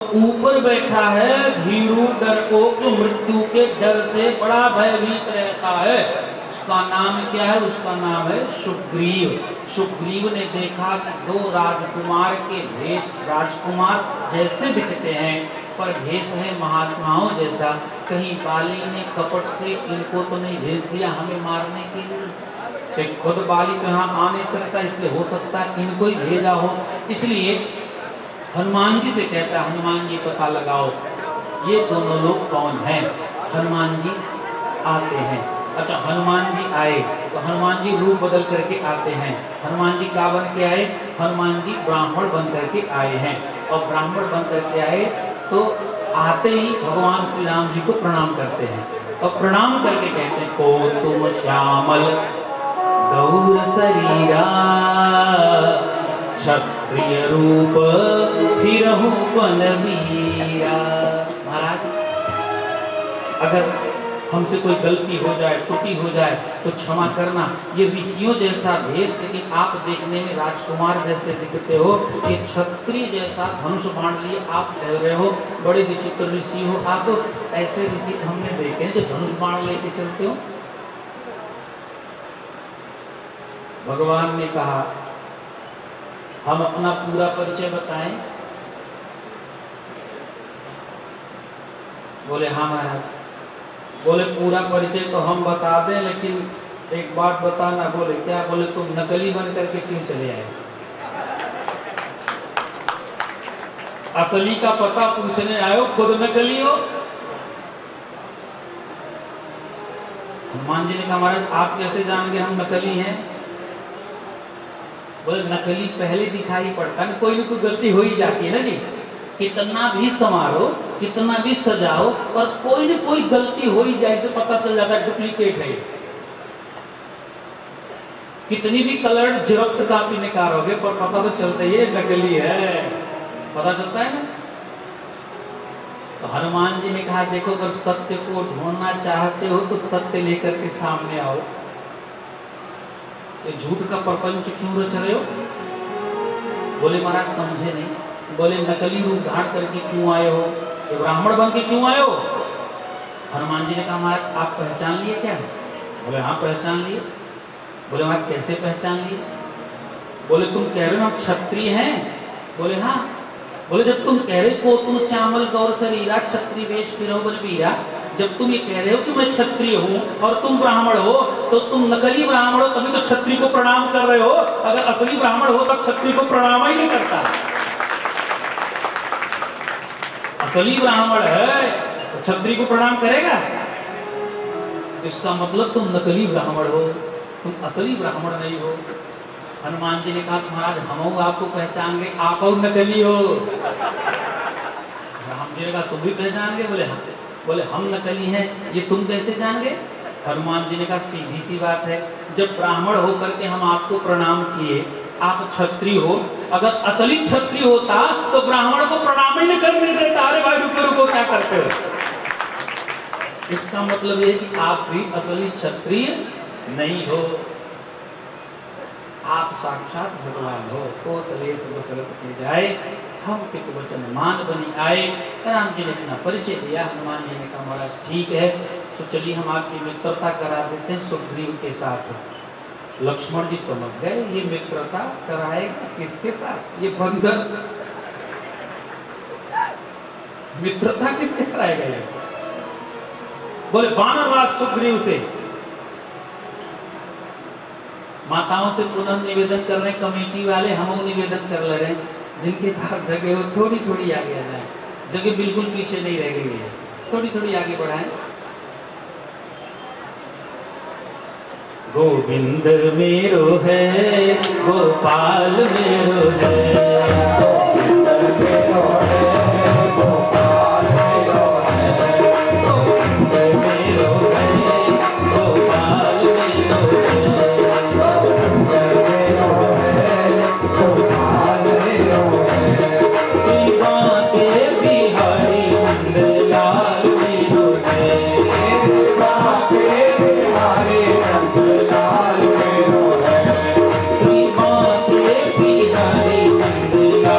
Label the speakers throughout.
Speaker 1: ऊपर बैठा है भीरू डरपोक जो मृत्यु के डर से बड़ा भयभीत रहता है। उसका नाम क्या है? उसका नाम है सुग्रीव। सुग्रीव ने देखा कि दो राजकुमार के भेष राजकुमार जैसे दिखते हैं, पर भेष है महात्माओं जैसा। कहीं बाली ने कपट से इनको तो नहीं भेज दिया हमें मारने के लिए? खुद बाली तो यहाँ आ नहीं सकता, इसलिए हो सकता है इनको ही भेजा हो। इसलिए हनुमान जी से कहता है, हनुमान जी पता लगाओ ये दोनों लोग कौन हैं। हनुमान जी आते हैं। अच्छा, हनुमान जी आए तो हनुमान जी रूप बदल करके आते हैं। हनुमान जी क्या बन के आए? हनुमान जी ब्राह्मण बन करके आए हैं। और ब्राह्मण बन करके आए तो आते ही भगवान श्री राम जी को प्रणाम करते हैं और प्रणाम करके कहते हैं, को तुम श्यामल गौर शरीरा क्षत्रिय रूप फिरहु बलवीरा। महाराज, अगर हमसे कोई गलती हो जाए, त्रुटि हो जाए तो क्षमा करना। ये ऋषियों जैसा भेष, लेकिन आप देखने में राजकुमार जैसे दिखते हो। ये क्षत्रिय जैसा धनुष बाण लिए आप चल रहे हो, बड़े विचित्र ऋषि हो आप। ऐसे ऋषि हमने देखे हैं जो धनुष बाण लेके चलते हो। भगवान ने कहा हम अपना पूरा परिचय बताएं। बोले हाँ महाराज। बोले पूरा परिचय तो हम बता दें, लेकिन एक बात बताना। बोले क्या? बोले तुम नकली बन करके क्यों चले आए? असली का पता पूछने आए हो, खुद नकली हो। हनुमान जी ने कहा महाराज आप कैसे जान गए हम नकली हैं? बोले नकली पहले दिखाई पड़ता है, कोई ना कोई गलती हो ही जाती है ना जी। कितना भी संवारो, कितना भी सजाओ, पर कोई न कोई गलती हो ही जाए से पता चल जाता है डुप्लीकेट है। कितनी भी कलर जेरॉक्स कॉपी निकालोगे पर पता तो चलता ही है नकली है, पता चलता है ना। तो हनुमान जी ने कहा देखो, अगर सत्य को ढूंढना चाहते हो तो सत्य लेकर के सामने आओ। ये झूठ का प्रपंच क्यों रच रहे हो? बोले महाराज समझे नहीं। बोले नकली रूप धारण करके क्यों आए हो? ये ब्राह्मण बन के क्यों आए हो? हनुमान जी ने कहा महाराज आप पहचान लिए क्या? बोले हाँ पहचान लिए। बोले महाराज कैसे पहचान लिए? बोले तुम कह रहे हो हम क्षत्रिय हैं? बोले हाँ। बोले जब तुम कह रहे को तुम श्यामल गौर शरीरा क्षत्रिय वेश फिरहु बलवीरा, जब तुम ये कह रहे हो कि मैं क्षत्रिय हूँ और तुम ब्राह्मण हो, तो तुम नकली ब्राह्मण हो तभी तो क्षत्रिय को प्रणाम कर रहे हो। अगर असली ब्राह्मण हो तो क्षत्रिय को प्रणाम ही नहीं करता। असली ब्राह्मण है तो क्षत्रिय को प्रणाम करेगा? इसका मतलब तुम नकली ब्राह्मण हो, तुम असली ब्राह्मण नहीं हो। हनुमान जी ने कहा महाराज हम आपको पहचान गए, आप और नकली हो। राम जी ने कहा तुम भी पहचान गए? बोले हाँ। बोले हम नकली हैं, ये तुम कैसे जान गए? हनुमान जी ने कहा सीधी सी बात है, जब ब्राह्मण होकर के हम आपको प्रणाम किए, आप क्षत्रिय हो। अगर असली क्षत्रिय होता तो ब्राह्मण को प्रणाम ही नहीं करने दे। सारे भाई रुको रुको क्या करते हो? इसका मतलब ये कि आप भी असली क्षत्रिय नहीं हो, आप साक्षात भगवान हो। तो सलेस बसरत की जाए हम पित वचन मान बनी आए। राम जी ने अपना परिचय दिया। हनुमान जी ने कहा महाराज ठीक है, तो चलिए हम आपकी मित्रता करा देते हैं सुग्रीव के साथ। लक्ष्मण जी तो मत गए, ये मित्रता कराएगा किसके साथ? ये बंदर मित्रता किससे कराएगा ये? बोले वानरराज सुग्रीव से। माताओं से पुनः निवेदन कर रहे कमेटी वाले, हम निवेदन कर ले रहे हैं जिनके पास जगह हो थोड़ी थोड़ी आगे आ जाए। जगह बिल्कुल पीछे नहीं रह गई है, थोड़ी थोड़ी आगे बढ़ाएं। गोविंद मेरो है, गोपाल मेरो है, गोविंद मेरो है, गोपाल मेरो है, गोविंद मेरो है, गोपाल मेरो है, गोविंद मेरो है, गोपाल मेरो है, दीवा के बिहारी नंदलाल मेरो है, दीवा के बिहारी नंदलाल मेरो है, दीवा के बिहारी नंदलाल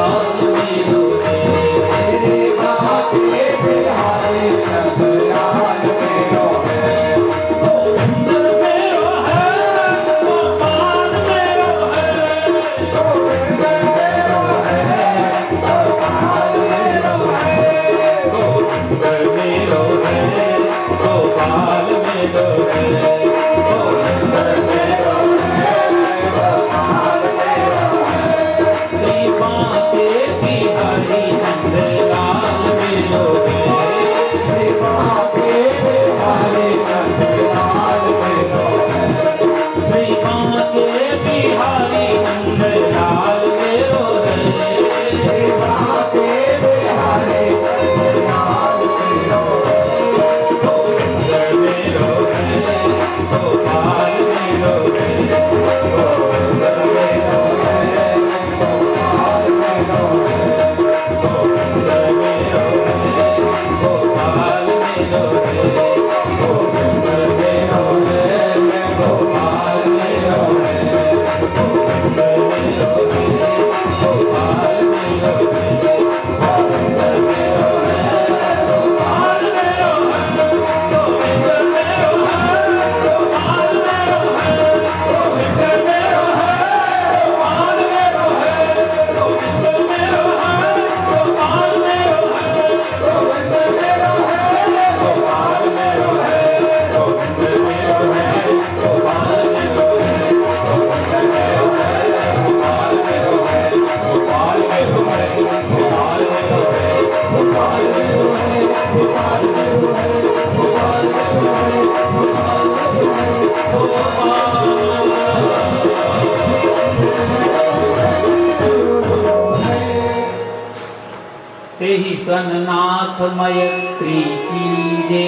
Speaker 1: तेहि सन्नाथ मयत्री कीजे,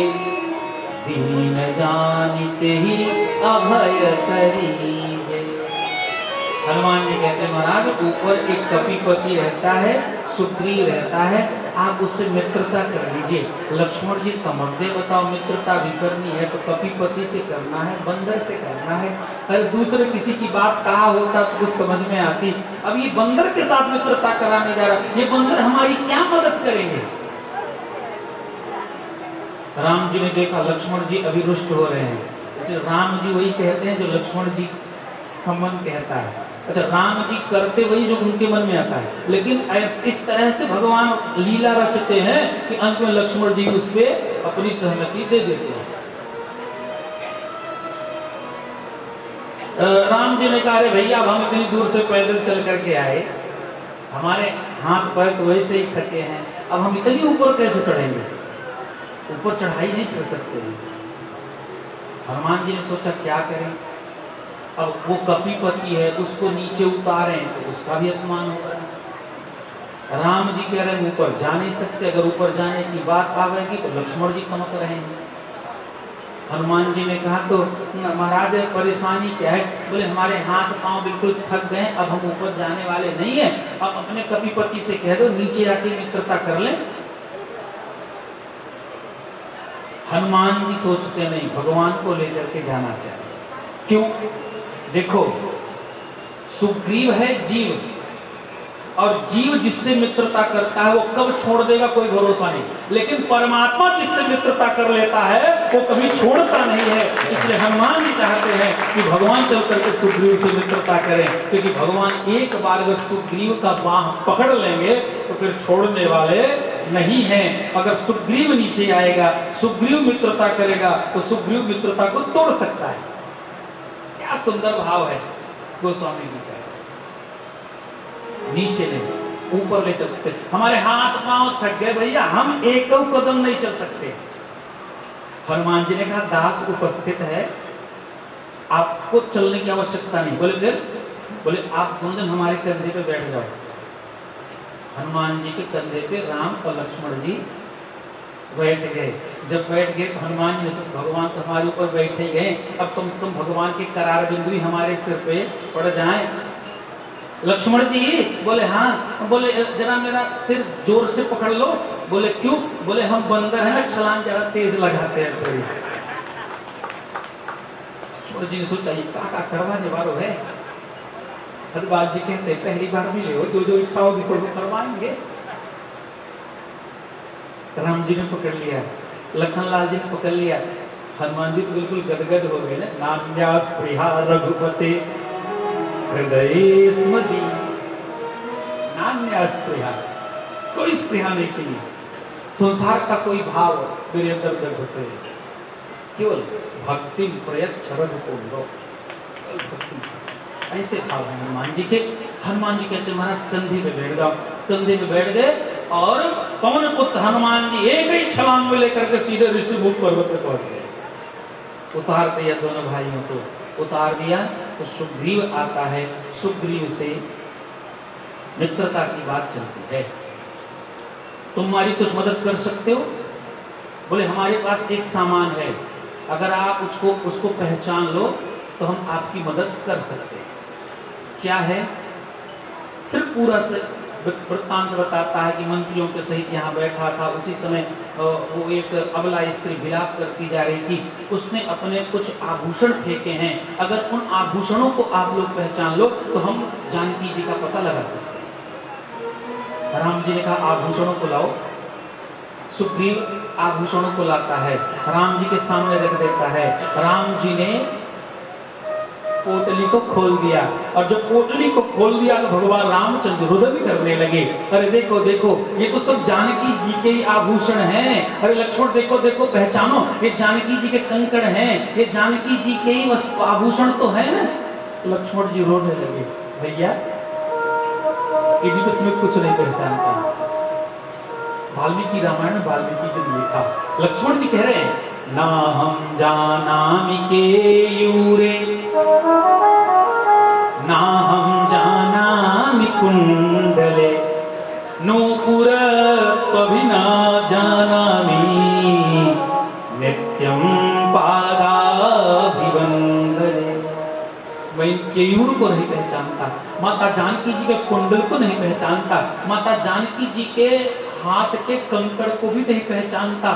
Speaker 1: दीन जानि तेहि अभय करीजे। हनुमान जी कहते हैं महाराज, ऊपर एक कपीपति रहता है, सुग्रीव रहता है, आप उससे मित्रता कर लीजिए। लक्ष्मण जी कमरते बताओ मित्रता भी करनी है तो कपीपति से करना है, बंदर से करना है। अरे दूसरे किसी की बात कहा होता तो कुछ समझ में आती। अब ये बंदर के साथ मित्रता कराने जा रहा, ये बंदर हमारी क्या मदद करेंगे? राम जी ने देखा लक्ष्मण जी अभी रुष्ट हो रहे हैं। राम जी वही कहते हैं जो लक्ष्मण जी का मन कहता है। अच्छा, राम जी करते वही जो उनके मन में आता है, लेकिन इस तरह से भगवान लीला रचते हैं कि अंत में लक्ष्मण जी उस पे अपनी सहमति दे देते हैं। राम जी ने कहा अरे भैया अब हम इतनी दूर से पैदल चल करके आए, हमारे हाथ पैर तो वैसे ही थके हैं, अब हम इतनी ऊपर कैसे चढ़ेंगे? ऊपर चढ़ाई नहीं चढ़ सकते। हनुमान जी ने सोचा क्या करें। अब वो कपीपति है, उसको नीचे उतारें तो उसका भी अपमान होगा। राम जी कह रहे हैं ऊपर जा नहीं सकते, अगर ऊपर जाने की बात आवेगी तो लक्ष्मण जी कमक रहेंगे। हनुमान जी ने कहा तो महाराज परेशानी क्या है? बोले हमारे हाथ पांव बिल्कुल थक गए, अब हम ऊपर जाने वाले नहीं है, अब अपने कपीपति से कह दो नीचे आके मित्रता कर लें। हनुमान जी सोचते नहीं, भगवान को लेकर के जाना चाहिए। क्यों? देखो, सुग्रीव है जीव, और जीव जिससे मित्रता करता है वो कब छोड़ देगा कोई भरोसा नहीं, लेकिन परमात्मा जिससे मित्रता कर लेता है वो कभी छोड़ता नहीं है। इसलिए हनुमान जी चाहते हैं कि भगवान चल करके सुग्रीव से मित्रता करें, क्योंकि भगवान एक बार अगर सुग्रीव का बाह पकड़ लेंगे तो फिर छोड़ने वाले नहीं है। अगर सुग्रीव नीचे आएगा, सुग्रीव मित्रता करेगा तो सुग्रीव मित्रता को तोड़ सकता है। क्या सुंदर भाव है गोस्वामी जी का। नीचे नहीं ऊपर ले चलते, हमारे हाथ पांव थक गए भैया, हम एक कदम नहीं चल सकते। हनुमान जी ने कहा दास उपस्थित है, आपको चलने की आवश्यकता नहीं। बोले फिर? बोले आप दोनों हमारे कंधे पे बैठ जाओ। हनुमान जी के कंधे पे राम और लक्ष्मण जी बैठ गए। जब बैठ गए तो हनुमान जी ने भगवान तो हमारे ऊपर बैठे गए, अब कम से कम भगवान के करार बिंदु हमारे सिर पे पड़ जाएं। लक्ष्मण जी बोले हाँ। बोले जरा मेरा सिर जोर से पकड़ लो। बोले क्यों? बोले हम बंदर हैं ना, छलांग जरा तेज लगाते हैं थोड़ी। लक्ष्मण जी ने सोचा ये काका करवाने वालों है। हनुमान जी कहते पहली बार मिले हो, जो इच्छा होगी सब करवाएंगे। राम जी ने पकड़ लिया, लखन लाल जी ने पकड़ लिया। हनुमान जी तो बिल्कुल गदगद हो गए ना। नान्यास प्रिया रघुपते हृदय स्मृति, नान्यास प्रिया, कोई स्प्रिया नहीं चाहिए, संसार का कोई भाव मेरे अंदर घुसे, केवल भक्ति प्रयत शरद को लो। ऐसे भाव है हनुमान जी के। हनुमान जी कहते महाराज कंधे पे बैठ जाओ। कंधे पे बैठ गए और पवन पुत्र हनुमान जी एक ही छलांग में लेकर के सीधे ऋषिमुख पर्वत पे पहुंच गए। उतार दिया दोनों भाइयों को, उतार दिया तो सुग्रीव आता है। सुग्रीव से मित्रता की बात चलती है। तुम हमारी कुछ मदद कर सकते हो? बोले हमारे पास एक सामान है, अगर आप उसको पहचान लो तो हम आपकी मदद कर सकते हैं। क्या है? फिर पूरा से वृत्तांत बताता है कि मंत्रियों के सहित यहाँ बैठा था। उसी समय वो एक अबला स्त्री विलाप करती जा रही थी। उसने अपने कुछ आभूषण फेंके हैं, अगर उन आभूषणों को आप लोग पहचान लो तो हम जानकी जी का पता लगा सकते हैं। राम जी ने कहा आभूषणों को लाओ। सुग्रीव आभूषणों को लाता है, राम जी के सामने रख देता है। राम जी ने पोटली को खोल दिया, और जब पोटली को खोल दिया तो भगवान रामचंद्र रुद्र भी करने लगे। अरे देखो देखो, ये तो सब जानकी जी के ही आभूषण हैं। अरे लक्ष्मण देखो देखो, पहचानो, ये जानकी जी के कंकड़ हैं, ये जानकी जी के ही आभूषण तो है ना। लक्ष्मण जी रोने लगे, भैया ये भी इसमें कुछ नहीं पहचानता। वाल्मीकि रामायण में वाल्मीकि जी ने लिखा। लक्ष्मण जी कह रहे हैं ना हम जानामि के यूरे ना हम जानामि कुंडले नूपुर त्वभि न जानामि नित्यं पादाभिवंदने। मैं केयूर को नहीं पहचानता, माता जानकी जी के कुंडल को नहीं पहचानता, माता जानकी जी के हाथ के कंकड़ को भी नहीं पहचानता।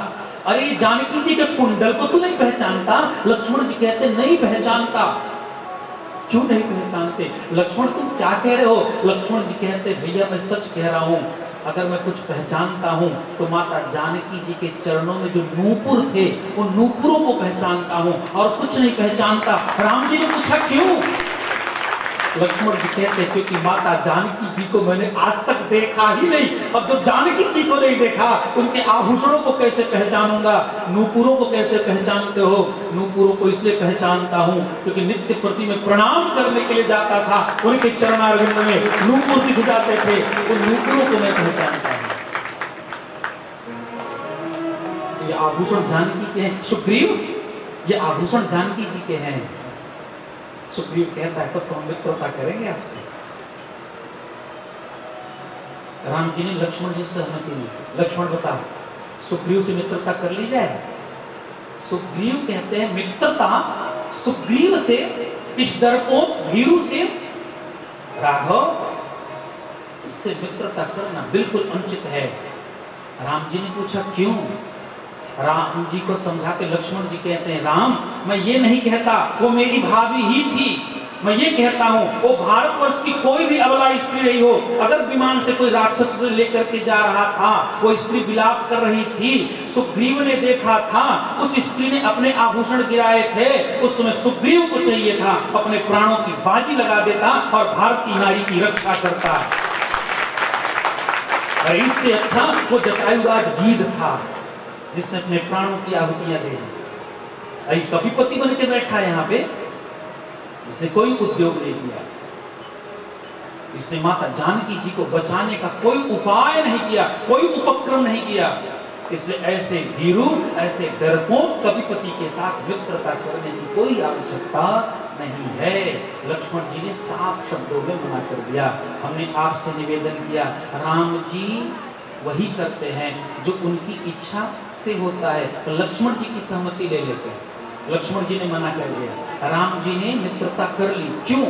Speaker 1: अरे जानकी जी के कुंडल को तू नहीं पहचानता? लक्ष्मण जी कहते नहीं पहचानता। क्यों नहीं पहचानते? लक्ष्मण तुम क्या कह रहे हो? लक्ष्मण जी कहते भैया मैं सच कह रहा हूँ, अगर मैं कुछ पहचानता हूँ तो माता जानकी जी के चरणों में जो नूपुर थे उन नूपुरों को पहचानता हूँ और कुछ नहीं पहचानता। राम जी ने पूछा क्यों? लक्ष्मण जी कहते क्योंकि माता जानकी जी को मैंने आज तक देखा ही नहीं। अब जब जानकी जी को नहीं देखा उनके आभूषणों को कैसे पहचानूंगा, नूपुरों को कैसे पहचानते हो? नूपुरों को इसलिए पहचानता हूँ क्योंकि नित्य प्रति में प्रणाम करने के लिए जाता था, उनके चरणारविंद में नूपुर दिख जाते थे, उन नूपुरों को मैं पहचानता हूँ। ये आभूषण जानकी के हैं। सुग्रीव, ये आभूषण जानकी जी के हैं। सुग्रीव कहता है तो हम मित्रता करेंगे आपसे। राम जी ने लक्ष्मण जी से सहमति दी। लक्ष्मण बता सुग्रीव से मित्रता कर ली जाए? सुग्रीव कहते हैं मित्रता सुग्रीव से, इस डरपोक भीरू से, राघव इससे मित्रता करना बिल्कुल अनुचित है। राम जी ने पूछा क्यों? राम जी को समझा के लक्ष्मण जी कहते हैं राम मैं ये नहीं कहता वो मेरी भाभी ही थी, मैं ये कहता हूँ वो भारतवर्ष की कोई भी अबला स्त्री रही हो, अगर विमान से कोई राक्षस लेकर के जा रहा था, वो स्त्री विलाप कर रही थी, सुग्रीव ने देखा था, उस स्त्री ने अपने आभूषण गिराए थे, उस समय सुग्रीव को चाहिए था अपने प्राणों की बाजी लगा देता और भारत की नारी की रक्षा करता। इससे अच्छा वो जटायुराज गीध था जिसने अपने प्राणों की आहुतियां दी। अभी कपिपति बन के बैठा है यहाँ पे, इसने कोई उद्योग नहीं किया, इसने माता जानकी जी को बचाने का कोई उपाय नहीं किया, कोई उपक्रम नहीं किया। इसलिए ऐसे भीरू, ऐसे डरपोक कपिपति के साथ मित्रता करने की कोई आवश्यकता नहीं है। लक्ष्मण जी ने साफ शब्दों में मना कर दिया। हमने आपसे निवेदन किया, राम जी वही करते हैं जो उनकी इच्छा से होता है, तो लक्ष्मण जी की सहमति ले लेते हैं। लक्ष्मण जी ने मना कर दिया, राम जी ने मित्रता कर ली। क्यों?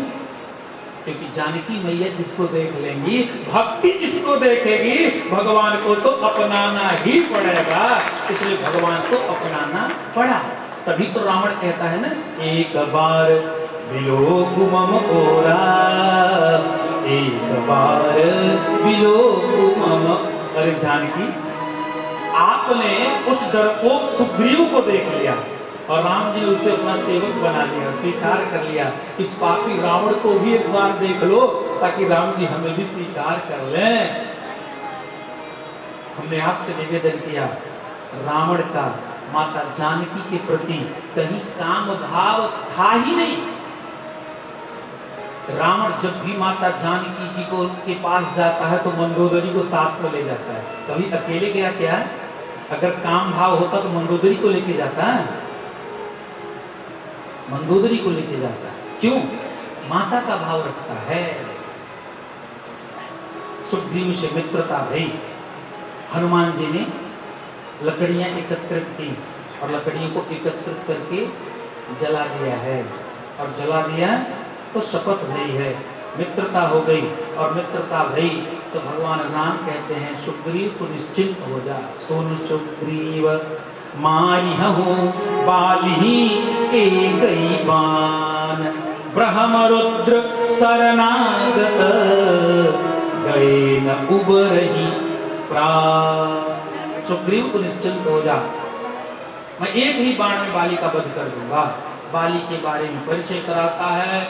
Speaker 1: क्योंकि जानकी मैया जिसको देख लेंगी, भक्ति जिसको देखेगी, भगवान को तो अपनाना ही पड़ेगा, इसलिए भगवान को अपनाना पड़ा। तभी तो रावण कहता है ना, एक बार विलोक मम ओरा, एक बार विलोक मम। अरे जानकी आपने उस डरपोक सुग्रीव को देख लिया और राम जी ने उसे अपना सेवक बना लिया, स्वीकार कर लिया। इस पापी रावण को भी एक बार देख लो ताकि राम जी हमें भी स्वीकार कर लें। हमने आपसे निवेदन किया, रावण का माता जानकी के प्रति कहीं काम भाव था ही नहीं। रावण जब भी माता जानकी जी को के पास जाता है तो मंदोदरी को साथ में ले जाता है। कभी अकेले गया क्या? अगर काम भाव होता तो मंदोदरी को लेके जाता है, मंदोदरी को लेके जाता है। क्यों? माता का भाव रखता है। सुग्रीव से मित्रता भई। हनुमान जी ने लकड़ियां एकत्रित की और लकड़ियों को एकत्रित करके जला दिया है, और जला दिया तो शपथ भई है, मित्रता हो गई। और मित्रता भई तो भगवान राम कहते हैं सुग्रीव तो निश्चिंत हो जा, सोनु सुग्रीव मारिहु बाली एकई बान, ब्रह्मरुद्र शरणागत गए न उबरही प्राण। सुग्रीव तो निश्चिंत हो जा, मैं एक ही बाण में बाली का वध कर दूंगा। बाली के बारे में परिचय कराता है,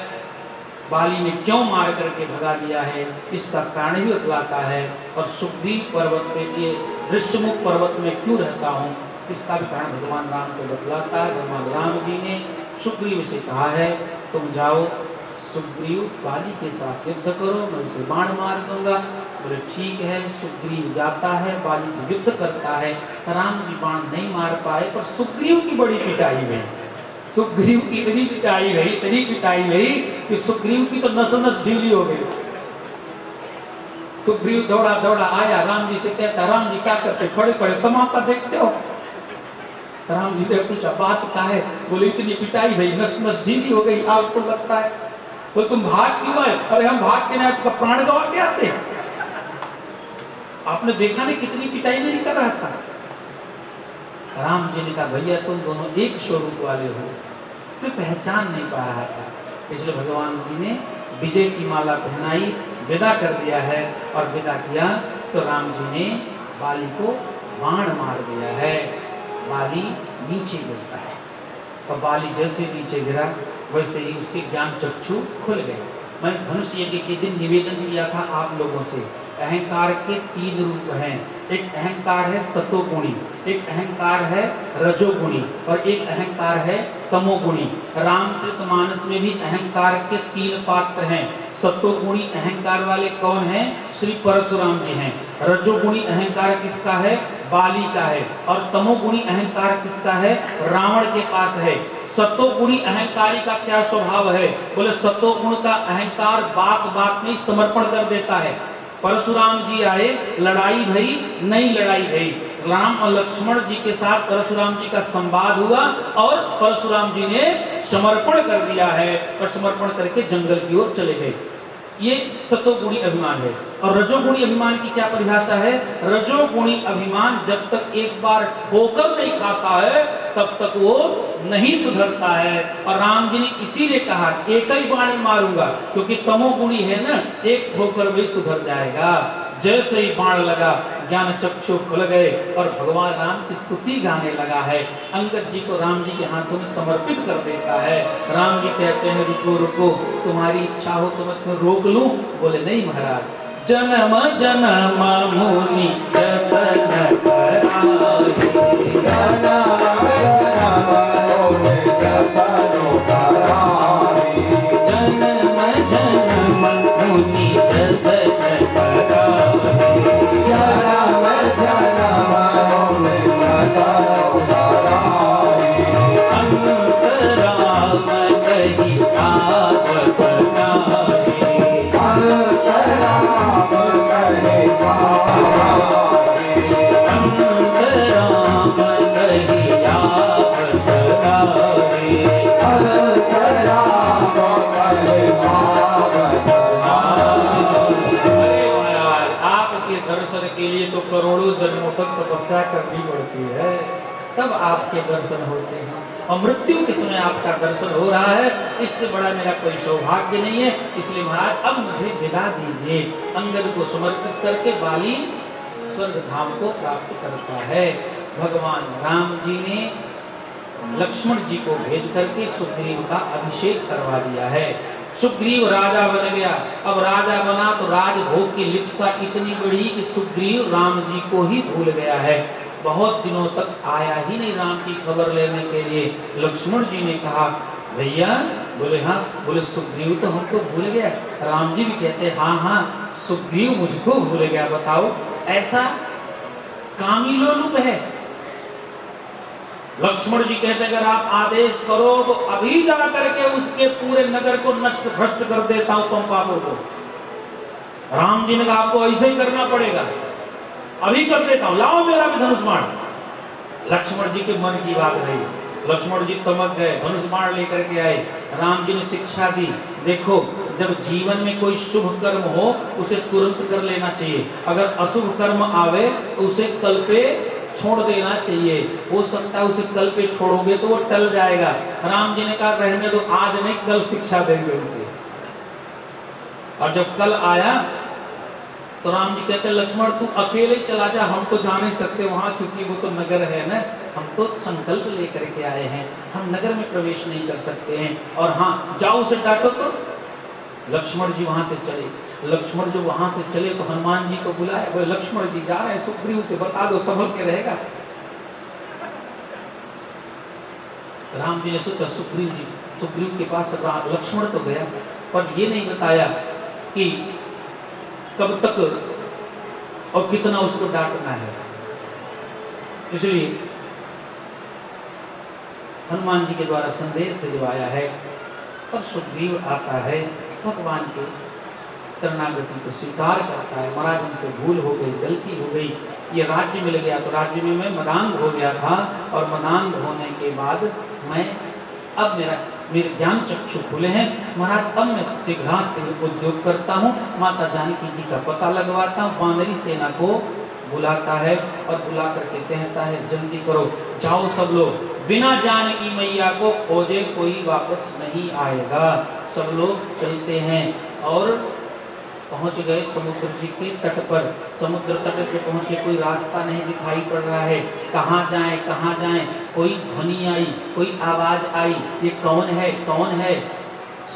Speaker 1: बाली ने क्यों मार करके भगा दिया है इसका कारण भी बतलाता है, और सुग्रीव पर्वत पे ये ऋषमुख पर्वत में क्यों रहता हूँ इसका भी कारण भगवान राम को बतलाता है। भगवान राम जी ने सुग्रीव से कहा है तुम जाओ सुग्रीव बाली के साथ युद्ध करो, मैं उसे बाण मार दूंगा। बोले ठीक है। सुग्रीव जाता है, बाली से युद्ध करता है। राम जी बाण नहीं मार पाए, पर सुग्रीव की बड़ी पिटाई हुई। सुग्रीव की इतनी पिटाई गई कि सुग्रीव की तो नस नस ढीली हो गई। सुग्रीव दौड़ा दौड़ा आया, राम जी से कहता, राम जी क्या करते, खड़े खड़े तमाशा देखते हो? राम जी ने पूछा बात क्या है? बोले इतनी पिटाई भाई, नस नस ढीली हो गई, आपको लगता है? बोले तुम भाग क्यों आए? अरे हम भाग के ना आपका प्राण गवा के आते। आपने देखा नहीं कितनी पिटाई मेरी कर रहा था। राम जी ने कहा भैया तुम दोनों एक स्वरूप वाले हो, मैं पहचान नहीं पा रहा था, इसलिए भगवान जी ने विजय की माला पहनाई, विदा कर दिया है। और विदा किया तो राम जी ने बाली को बाण मार दिया है। बाली नीचे गिरता है, और बाली जैसे नीचे गिरा वैसे ही उसके ज्ञान चक्षु खुल गए। मैं धनुष यज्ञ के दिन निवेदन किया था आप लोगों से, अहंकार के 3 रूप हैं। एक अहंकार है सतोगुणी, एक अहंकार है रजोगुणी, और एक अहंकार है तमोगुणी। रामचरितमानस में भी अहंकार के 3 पात्र हैं। सतोगुणी अहंकार वाले कौन हैं? श्री परशुराम जी हैं। रजोगुणी अहंकार किसका है? बाली का है। और तमोगुणी अहंकार किसका है? रावण के पास है। सतोगुणी अहंकारी का क्या स्वभाव है? बोले सतोगुण का अहंकार बात बात में समर्पण कर देता है। परशुराम जी आए, लड़ाई भई, नहीं लड़ाई भई, राम और लक्ष्मण जी के साथ परशुराम जी का संवाद हुआ और परशुराम जी ने समर्पण कर दिया है, और समर्पण करके जंगल की ओर चले गए। ये सतोगुणी अभिमान है। और रजोगुणी अभिमान की क्या परिभाषा है? रजोगुणी अभिमान जब तक एक बार ठोकर नहीं खाता है तब तक वो नहीं सुधरता है। और राम जी ने इसीलिए कहा एक ही बाण मारूंगा, क्योंकि तमोगुणी है ना, एक ठोकर भी सुधर जाएगा। जैसे ही बाण लगा ज्ञान चक्षु खुल गए और भगवान राम की स्तुति गाने लगा है। अंगद जी को राम जी के हाथों में समर्पित कर देता है। राम जी कहते हैं रुको रुको, तुम्हारी इच्छा हो तो मैं तुम्हें रोक लूं? बोले नहीं महाराज, जन्म जन्म मुनि जतन कराई, जन्म जन्म मुनि जतन कराई, अंतराम कही आवत नाई, अंतराम कही आवत आपके दर्शन के लिए तो करोड़ों जन्मों तक तपस्या करनी पड़ती है, तब आपके दर्शन होते हैं। और मृत्यु के समय आपका दर्शन हो रहा है, इससे बड़ा मेरा कोई सौभाग्य नहीं है। इसलिए महाराज अब मुझे विदा दीजिए। अंगद को समर्पित करके बाली स्वर्ग धाम को प्राप्त करता है। भगवान राम जी ने लक्ष्मण जी को भेज करके सुग्रीव का अभिषेक करवा दिया है। सुग्रीव राजा बन गया। अब राजा बना तो राजभोग की लिप्सा इतनी बढ़ी कि सुग्रीव राम जी को ही भूल गया है। बहुत दिनों तक आया ही नहीं राम की खबर लेने के लिए। लक्ष्मण जी ने कहा भैया, बोले हाँ, बोले सुग्रीव तो हमको भूल गया। राम जी भी कहते हाँ हाँ, सुग्रीव मुझको भूल गया। बताओ ऐसा कामी लोलुप है। लक्ष्मण जी कहते अगर आप आदेश करो तो अभी जा करके उसके पूरे नगर को नष्ट भ्रष्ट कर देता हूं, पंपापुर को। राम जी ने कहा आपको ऐसे ही करना पड़ेगा, अभी कर देता हूं, लाओ मेरा भी धनुष बाण। लक्ष्मण जी के मन की बात रही, लक्ष्मण जी तमक गए, धनुष बाण लेकर के आए। राम जी ने शिक्षा दी, देखो जब जीवन में कोई शुभ कर्म हो उसे तुरंत कर लेना चाहिए, अगर अशुभ कर्म आवे तो उसे कल पे छोड़ देना चाहिए। हो सकता है उसे कल पे छोड़ोगे तो वो टल जाएगा। राम जी ने कहा रहने दो, आज नहीं कल शिक्षा देंगे उसे। और जब कल आया तो राम जी कहते लक्ष्मण तू अकेले चला जा, हम तो जा नहीं सकते वहां, क्योंकि वो तो नगर है ना, हम तो संकल्प लेकर के आए हैं, हम नगर में प्रवेश नहीं कर सकते हैं। और हाँ जाओ उसे डांटो। तो लक्ष्मण जी वहां से चले। लक्ष्मण जो वहां से चले तो हनुमान जी को बुलाया, बोले लक्ष्मण जी जा रहे हैं, सुग्रीव से बता दो संभल के रहेगा। राम जी ने सोचा सुग्रीव के पास लक्ष्मण तो गया, पर ये नहीं बताया कि कब तक और कितना उसको डांटना है। इसलिए हनुमान जी के द्वारा संदेश भिजवाया है और सुग्रीव आता है, भगवान के शरणागति को स्वीकार करता है। महाराज उनसे भूल हो गई, गलती हो गई, ये राज्य मिल गया तो राज्य में मैं मदांग हो गया था, और मदांग होने के बाद मैं अब मेरे ज्ञान चक्षु खुले हैं महाराज, अब मैं शीघ्र से उद्योग करता हूँ, माता जानकी जी का पता लगवाता हूँ। वानरी सेना को बुलाता है और बुला करके कहता है जल्दी करो, जाओ सब लोग, बिना जानकी मैया को खोजे कोई वापस नहीं आएगा। सब लोग चलते हैं और पहुंच गए समुद्र जी के तट पर। समुद्र तट पे पहुंचे, कोई रास्ता नहीं दिखाई पड़ रहा है, कहाँ जाएं कहाँ जाएं। कोई ध्वनि आई, कोई आवाज आई, ये कौन है कौन है।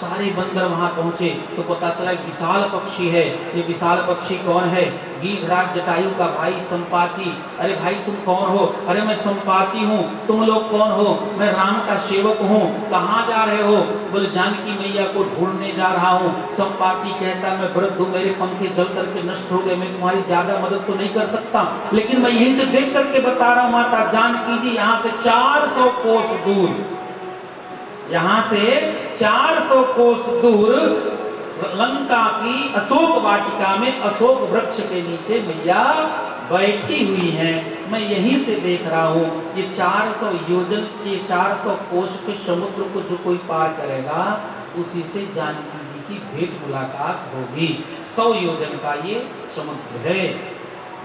Speaker 1: सारे बंदर वहां पहुंचे तो पता चला विशाल पक्षी है। ये विशाल पक्षी कौन है? गीधराज जटायु का भाई संपाति। अरे भाई तुम कौन हो? अरे मैं संपाति हूँ। तुम लोग कौन हो? मैं राम का सेवक हूँ। कहाँ जा रहे हो? बोले जानकी मैया को ढूंढने जा रहा हूँ। संपाति कहता मैं वृद्ध हूँ, मेरे पंखे जल करके नष्ट हो गए, मैं तुम्हारी ज्यादा मदद तो नहीं कर सकता, लेकिन मैं यहीं से देख करके बता रहा हूँ माता जानकी जी यहाँ से 400 कोस दूर, यहाँ से 400 कोस दूर लंका की अशोक वाटिका में अशोक वृक्ष के नीचे मैया बैठी हुई हैं। मैं यहीं से देख रहा हूँ। ये 400 योजन के 400 कोस के समुद्र को जो कोई पार करेगा उसी से जानकी जी की भेंट मुलाकात होगी। 100 योजन का ये समुद्र है।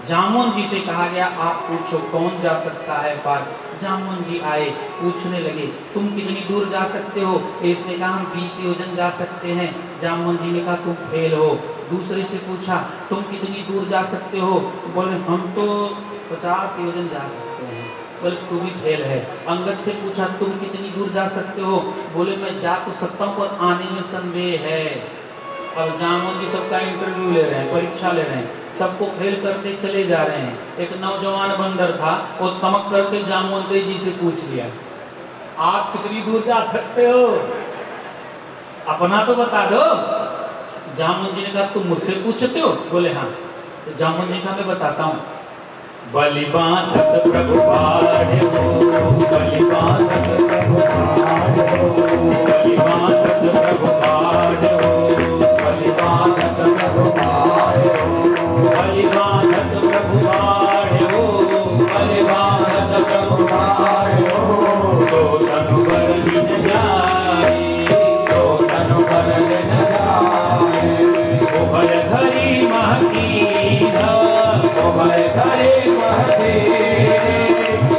Speaker 1: जामुन जी से कहा गया आप पूछो कौन जा सकता है पार। जामुन जी आए, पूछने लगे तुम कितनी दूर जा सकते हो? इसने कहा हम 20 योजन जा सकते हैं। जामुन जी ने कहा तुम फेल हो। दूसरे से पूछा तुम कितनी दूर जा सकते हो? बोले हम तो 50 योजन जा सकते हैं। बोले तू भी फेल है। अंगद से पूछा तुम कितनी दूर जा सकते हो? बोले मैं जा तो सकता हूँ पर आने में संदेह है। अब जामुन जी सबका इंटरव्यू ले रहे हैं, परीक्षा ले रहे हैं, सबको फेल करते चले जा रहे हैं। एक नौजवान बंदर था, वो तमक करके जामुन जी से पूछ लिया आप कितनी दूर जा सकते हो? अपना तो बता दो। जामुन जी ने कहा तुम मुझसे पूछते हो? बोले हाँ। तो जामुन जी कहा मैं बताता हूँ। बलिबांधत प्रभु बाढ़ हो, बलिबांधत प्रभु बाढ़ हो, बलिबांधत प्रभु बाढ़ हो, बलिबांधत प्रभु बाढ़ हो, बलिबांधत प्रभु बाढ़ हो, बलिबांधत प्रभु बाढ़ हो। तो तनु बर दिन जाए, तो तनु बर दिन जाए, ओ भय धरी महकीना, ओ भय धरे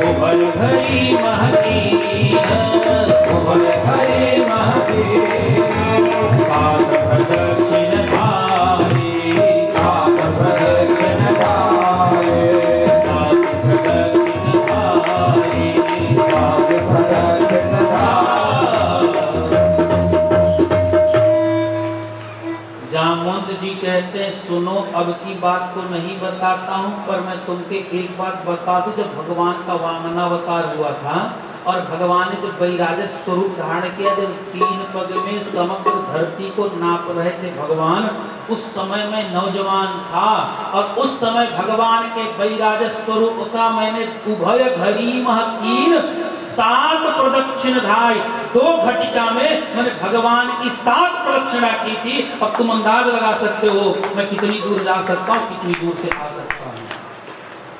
Speaker 1: उभर घरी महकीना, उभर घरे महकीना। पाद प्रदक्षिण धारे, पाद प्रदक्षिण धारे, पाद प्रदक्षिण धारे, पाद प्रदक्षिण धारे। जामुन जी कहते हैं सुनो अब की बात तो नहीं बताता हूँ, पर मैं तुमके एक बात बता दूं। जब भगवान का वामनावतार हुआ था और भगवान ने जब वैराजस स्वरूप धारण किया, जब 3 पग में समग्र धरती को नाप रहे थे भगवान, उस समय मैं नौजवान था और उस समय भगवान के वैराजस स्वरूप का मैंने उभय घरी महकीन 7 प्रदक्षिण धाई, 2 घटिका में मैंने भगवान की 7 प्रदक्षिणा की थी। अब तुम अंदाज लगा सकते हो मैं कितनी दूर जा सकता हूँ, कितनी दूर से आ सकता हूँ।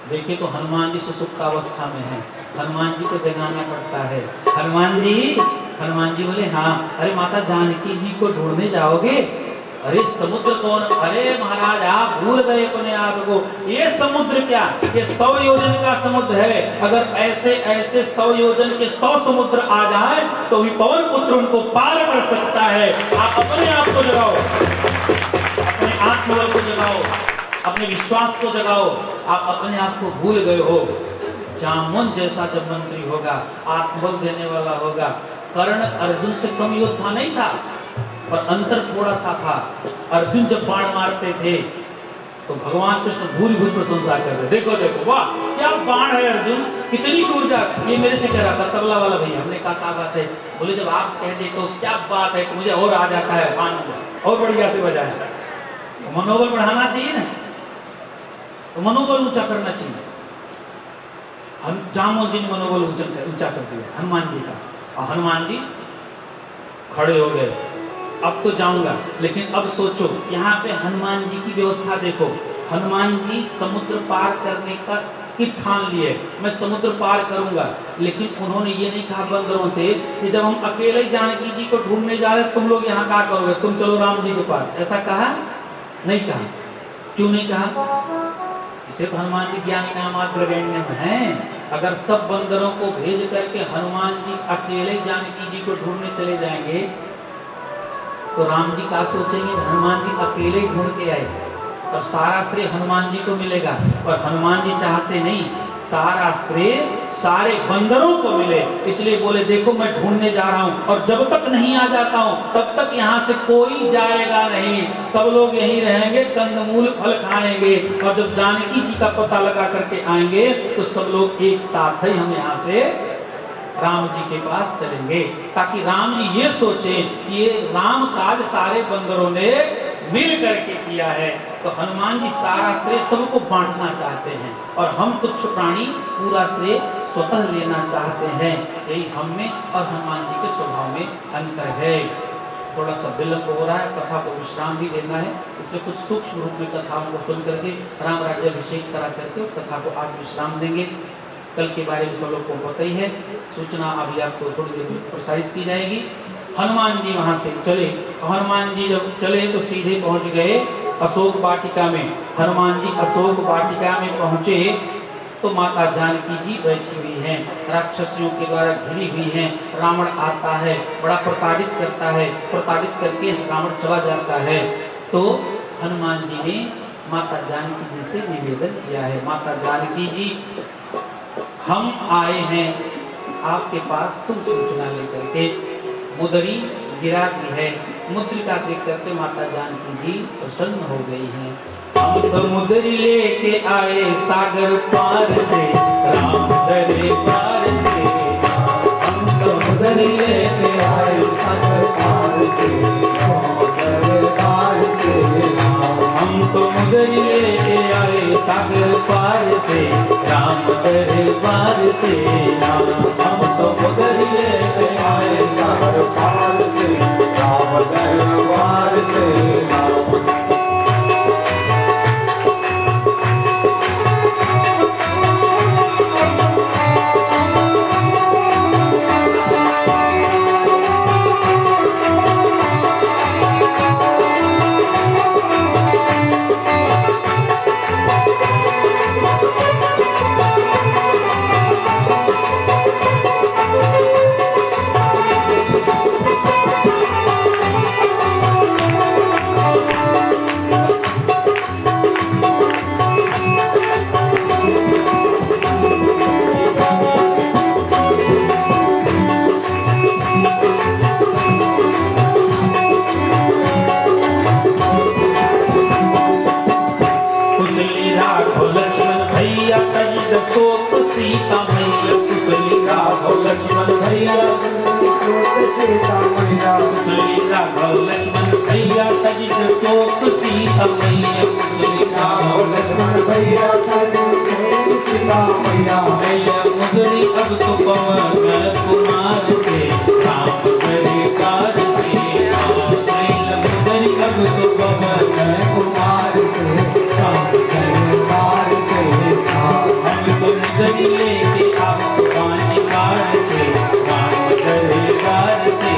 Speaker 1: देखिए तो हनुमान जी सुसुप्तावस्था में है, हनुमान जी को जगाना पड़ता है। हनुमान जी बोले हाँ। अरे माता जानकी जी को ढूंढने जाओगे? अरे समुद्र कौन? अरे महाराज आप भूल गए अपने आप को। ये समुद्र क्या, ये 100 योजन का समुद्र है। अगर ऐसे ऐसे 100 योजन के 100 समुद्र आ जाए तो भी पवन पुत्र उनको पार कर सकता है। आप अपने आप को जगाओ, अपने आत्मबल को जगाओ, अपने विश्वास को जगाओ। आप अपने आप को भूल गए हो। जामुन जैसा जब मंत्री होगा, आत्मबल देने वाला होगा। कर्ण अर्जुन से कम योद्धा नहीं था, पर अंतर थोड़ा सा था। अर्जुन जब बाण मारते थे तो भगवान कृष्ण भूरी भूरी प्रशंसा कर रहे, देखो देखो वाह क्या बाण है अर्जुन, कितनी दूर जा। ये मेरे से कह रहा था तबला वाला भैया, हमने कहा क्या बात है? बोले जब आप कह दे तो क्या बात है, तो मुझे और आ जाता है बाण और बढ़िया से बजाए। मनोबल बढ़ाना चाहिए ना। तो मनोबल ऊंचा करना चाहिए। हम जामो जिन मनोबल ऊंचा कर दिया हनुमान जी का, और हनुमान जी खड़े हो गए। अब तो जाऊंगा, लेकिन अब सोचो यहाँ पे हनुमान जी की व्यवस्था देखो। हनुमान जी समुद्र पार करने का की ठान लिए, मैं समुद्र पार करूंगा, लेकिन उन्होंने ये नहीं कहा बंदरों से कि जब हम अकेले जानकी जी को ढूंढने जा रहे तुम लोग यहाँ क्या करोगे, तुम चलो राम जी के पास, ऐसा कहा नहीं कहा। क्यों नहीं कहा? इसे तो हनुमान जी ज्ञानी नामात्र में है। अगर सब बंदरों को भेज करके हनुमान जी अकेले जानकी जी को ढूंढने चले जाएंगे तो राम जी क्या सोचेंगे, हनुमान जी अकेले ढूंढ के आए और सारा श्रेय हनुमान जी को मिलेगा। और हनुमान जी चाहते नहीं सारा श्रेय सारे बंदरों को मिले, इसलिए बोले देखो मैं ढूंढने जा रहा हूं और जब तक नहीं आ जाता हूं तब तक यहां से कोई जाएगा नहीं, सब लोग यहीं रहेंगे, कंदमूल फल खाएंगे, और जब जानकी जी का पता लगा करके आएंगे तो सब लोग एक साथ ही हम यहाँ से राम जी के पास चलेंगे, ताकि राम जी ये सोचे ये राम काज सारे बंदरों ने मिल करके किया है। तो हनुमान जी सारा श्रेय सबको बांटना चाहते हैं और हम तुच्छ प्राणी पूरा श्रेय स्वतः लेना चाहते हैं। यही हम में और हनुमान जी के स्वभाव में अंतर है। थोड़ा सा विलंब हो रहा है, कथा को विश्राम भी देना है, इसलिए कुछ सूक्ष्म रूप में कथाओं को सुन करके राम राज्याभिषेक करा करके कथा को आज विश्राम देंगे। कल के बारे में सब लोग को पता ही है, सूचना अभी आपको थोड़ी देर में प्रसारित की जाएगी। हनुमान जी वहां से चले, हनुमान जी जब चले तो सीधे पहुंच गए अशोक वाटिका में। हनुमान जी अशोक वाटिका में पहुंचे तो माता जानकी जी बैठी हुई हैं, राक्षसियों के द्वारा घिरी हुई हैं। रावण आता है, बड़ा प्रताड़ित करता है, प्रताड़ित करके रावण चला जाता है। तो हनुमान जी ने माता जानकी जी से निवेदन किया है, माता जानकी जी हम आए हैं आपके पास शुभ सूचना लेकर के। मुदरी गिरा दी है, मुद्रिका देख करके माता जानकी जी प्रसन्न हो गई हैं। हम तो मुदरी लेके आए सागर पार से, राम दरबार से। हम तो मुदरी लेके आए सागर पार से, राम दरबार से। हम तो मुदरी लेके आए सागर पार से, राम दरबार से। हम तो मुदरी लेके आए सागर पार से, राम दरबार से। सीता मैया कुशली राघव लक्ष्मण भैया, सीता मैया कुशली राघव लक्ष्मण भैया, तजिद शोक सीता मैया कुशली राघव लक्ष्मण भैया, सीता मैया। मैया मुदरी अब तो पवन कुमार से, राम दरबार से। मैया मुदरी अब तो पवन कुमार से, राम दरबार से। मुदरी लेके आओ वाटिकार से, राम दरबार से।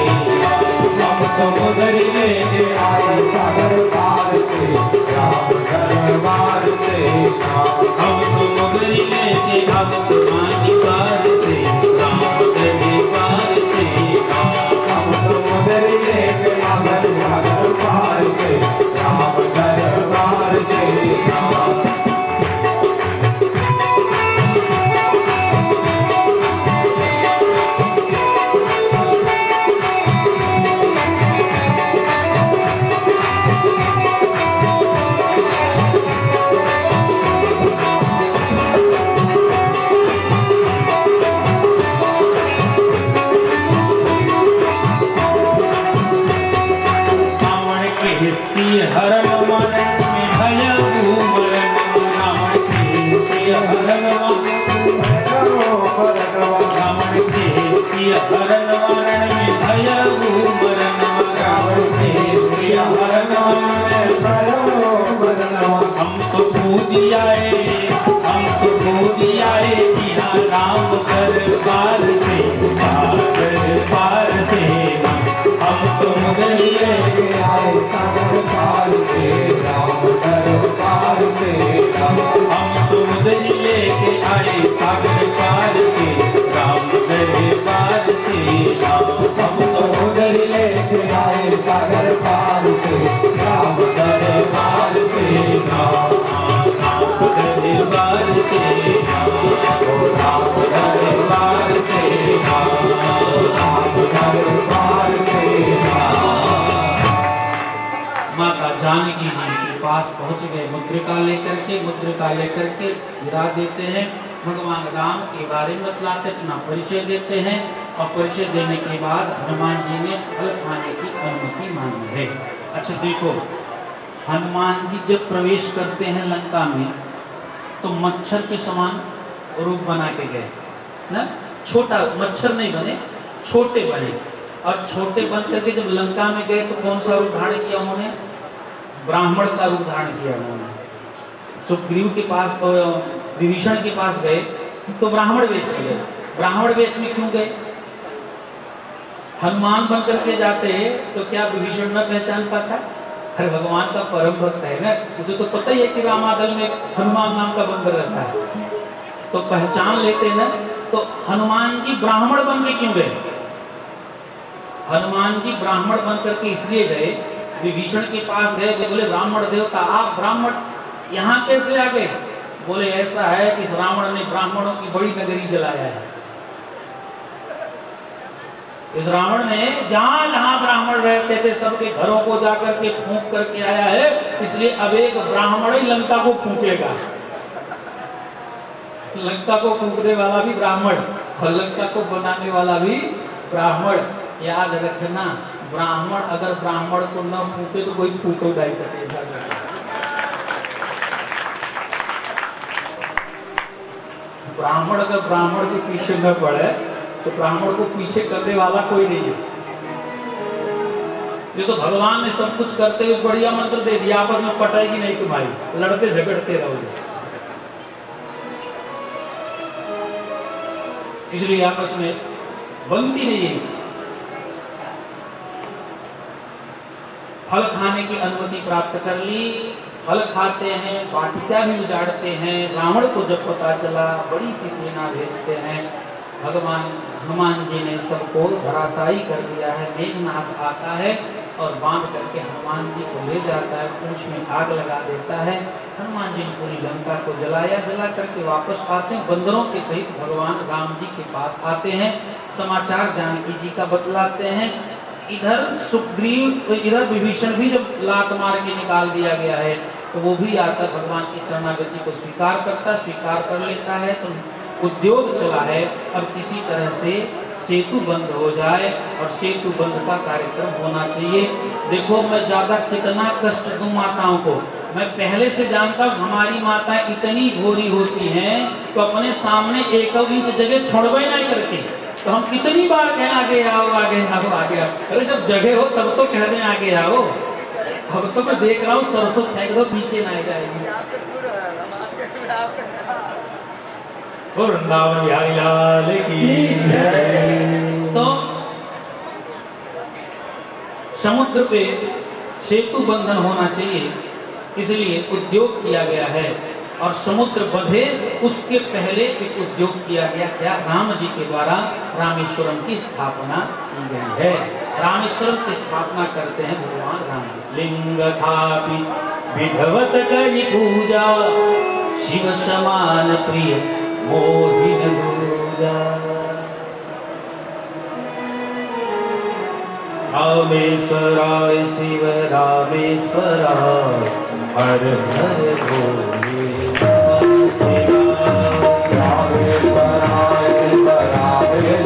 Speaker 1: हम तो मुदरी लेके आए सागर पार से, राम दरबार से। हम तो मुदरी लेके आओ जानकी जी के पास पहुंच गए, मुद्रिका लेकर के गिरा देते हैं। भगवान राम के बारे में बतलाते, अपना परिचय देते हैं और परिचय देने के बाद हनुमान जी ने फल खाने की अनुमति मांगी है। अच्छा देखो, हनुमान जी जब प्रवेश करते हैं लंका में तो मच्छर के समान रूप बना के गए ना, छोटा मच्छर नहीं बने, छोटे बने। और छोटे बन करके जब लंका में गए तो कौन सा रूप धारण किया उन्होंने? ब्राह्मण का रूप धारण किया उन्होंने। सुग्रीव के पास, विभीषण के पास गए तो ब्राह्मण वेश में गए। ब्राह्मण वेश में क्यों गए? हनुमान बन करके जाते तो क्या विभीषण न पहचान पाता? अरे भगवान का परम भक्त है ना, उसे तो पता ही है कि रामादल में हनुमान नाम का बंदर रहता है, तो पहचान लेते ना। तो हनुमान जी ब्राह्मण बन के क्यों गए? हनुमान जी ब्राह्मण बन करके इसलिए गए, विभीषण के पास गए, बोले ब्राह्मण देवता आप ब्राह्मण यहाँ कैसे आ गए? बोले ऐसा है कि रावण ने ब्राह्मणों की बड़ी नगरी जलाया है। इस रावण ने जहां जहां ब्राह्मण रहते थे सबके घरों को जाकर के फूंक करके आया है, इसलिए अब एक ब्राह्मण ही लंका को फूंकेगा। लंका को फूंकने वाला भी ब्राह्मण और लंका को बनाने वाला भी ब्राह्मण। याद रखना, ब्राह्मण अगर ब्राह्मण को न फूके तो कोई फूक नहीं सकेगा। ब्राह्मण अगर ब्राह्मण के पीछे न पड़े तो ब्राह्मण को पीछे करने वाला कोई नहीं है। ये तो भगवान ने सब कुछ करते हुए बढ़िया मंत्र दे दिया, आपस में पटाएगी नहीं तुम्हारी, लड़ते झगड़ते रहोगे। इसलिए आपस में बनती नहीं है। फल खाने की अनुमति प्राप्त कर ली, फल खाते हैं, वाटिका भी उजाड़ते हैं। रावण को जब पता चला बड़ी सी सेना भेजते हैं। भगवान हनुमान जी ने सबको धराशायी कर दिया है। मेघनाथ आता है और बांध करके हनुमान जी को ले जाता है, पूंछ में आग लगा देता है। हनुमान जी ने पूरी लंका को जलाया, जला करके वापस आते हैं, बंदरों के सहित भगवान राम जी के पास आते हैं। समाचार जानकी जी का बतलाते हैं। इधर सुग्रीव, इधर विभीषण भी जब लात मार के निकाल दिया गया है तो वो भी आकर भगवान की शरणागति को स्वीकार कर लेता है। तो उद्योग चला है, अब किसी तरह से सेतु बंद हो जाए और सेतु बंद का कार्यक्रम होना चाहिए। देखो मैं ज्यादा कितना कष्ट दूं माताओं को, मैं पहले से जानता हूँ हमारी माताएं इतनी भोरी होती हैं तो अपने सामने एक इंच जगह छोड़वे नहीं करती। तो हम कितनी बार कहें आगे आओ आगे आओ आगे आओ, अरे जब जगह हो तब तो कह दें आगे आओ। अब तो मैं देख रहा हूँ सरसों फेंक दो पीछे ना जाएगी। वृंदावन बिहारी लाल की जय। तो समुद्र पे सेतु बंधन होना चाहिए, इसलिए उद्योग किया गया है। और समुद्र बंधे उसके पहले एक उद्योग किया गया, क्या? राम जी के द्वारा रामेश्वरम की स्थापना की गई है। रामेश्वरम की स्थापना करते हैं भगवान राम जी। लिंग थापि विधवत करि पूजा, शिव समान प्रिय मोहिन दूजा। रामेश्वराय शिव रामेश्वराय, हर हर भोले रामेश्वराय शिव रामेश्वराय, हर हर भोले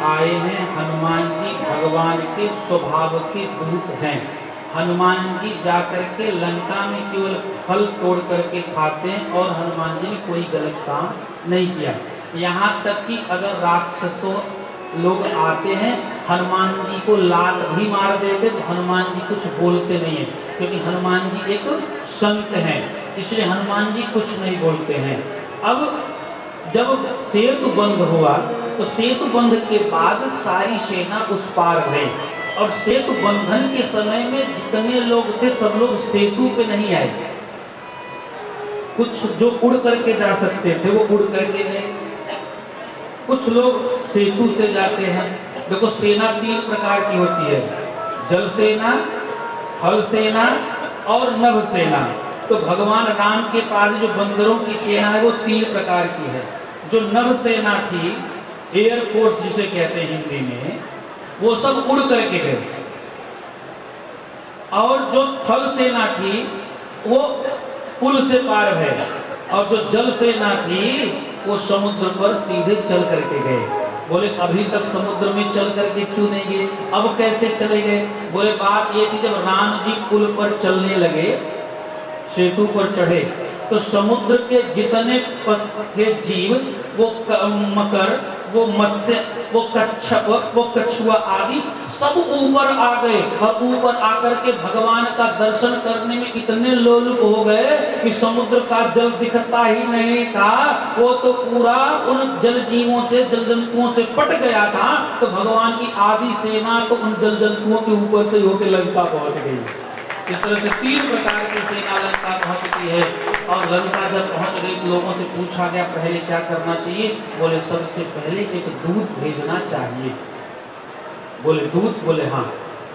Speaker 1: आए हैं, हनुमान जी भगवान के स्वभाव के दूत हैं। हनुमान जी जाकर के लंका में केवल फल तोड़ करके खाते हैं और हनुमान जी ने कोई गलत काम नहीं किया। यहाँ तक कि अगर राक्षसों लोग आते हैं, हनुमान जी को लात भी मार देते तो हनुमान जी कुछ बोलते नहीं है, क्योंकि हनुमान जी एक संत हैं, इसलिए हनुमान जी कुछ नहीं बोलते हैं। अब जब सेतु बंद हुआ तो सेतु बंध के बाद सारी सेना उस पार गई, और सेतु बंधन के समय में जितने लोग थे सब लोग सेतु पे नहीं आए। कुछ जो उड़ करके जा सकते थे वो उड़ करके गए, कुछ लोग सेतु से जाते हैं। देखो सेना 3 प्रकार की होती है, जल सेना, थल सेना और नभ सेना। तो भगवान राम के पास जो बंदरों की सेना है वो 3 प्रकार की है। जो नभ सेना थी, एयर फोर्स जिसे कहते हैं हिंदी में, वो सब उड़ करके गए, और जो थल सेना थी वो पुल से पार है, और जो जल सेना थी वो समुद्र पर सीधे चल करके गए। बोले अभी तक समुद्र में चल करके क्यों नहीं गए, अब कैसे चले गए? बोले बात ये थी, जब राम जी पुल पर चलने लगे, सेतु पर चढ़े, तो समुद्र के जितने के जीव, वो मकर, वो मत्स्य, वो कच्छप, वो कछुआ आदि सब ऊपर आ गए, और ऊपर आकर के भगवान का दर्शन करने में इतने लोलुप हो गए कि समुद्र का जल दिखता ही नहीं था, वो तो पूरा उन जल जीवों से, जल जंतुओं से पट गया था। तो भगवान की आधी सेना तो उन जल जंतुओं के ऊपर से होकर लंका पहुंच गई। इस तरह से 3 प्रकार की सेना लंका पहुंचती है, और लंका जब पहुंच गई तो लोगों से पूछा गया पहले क्या करना चाहिए? बोले सबसे पहले एक दूत भेजना चाहिए। बोले दूत? बोले हाँ।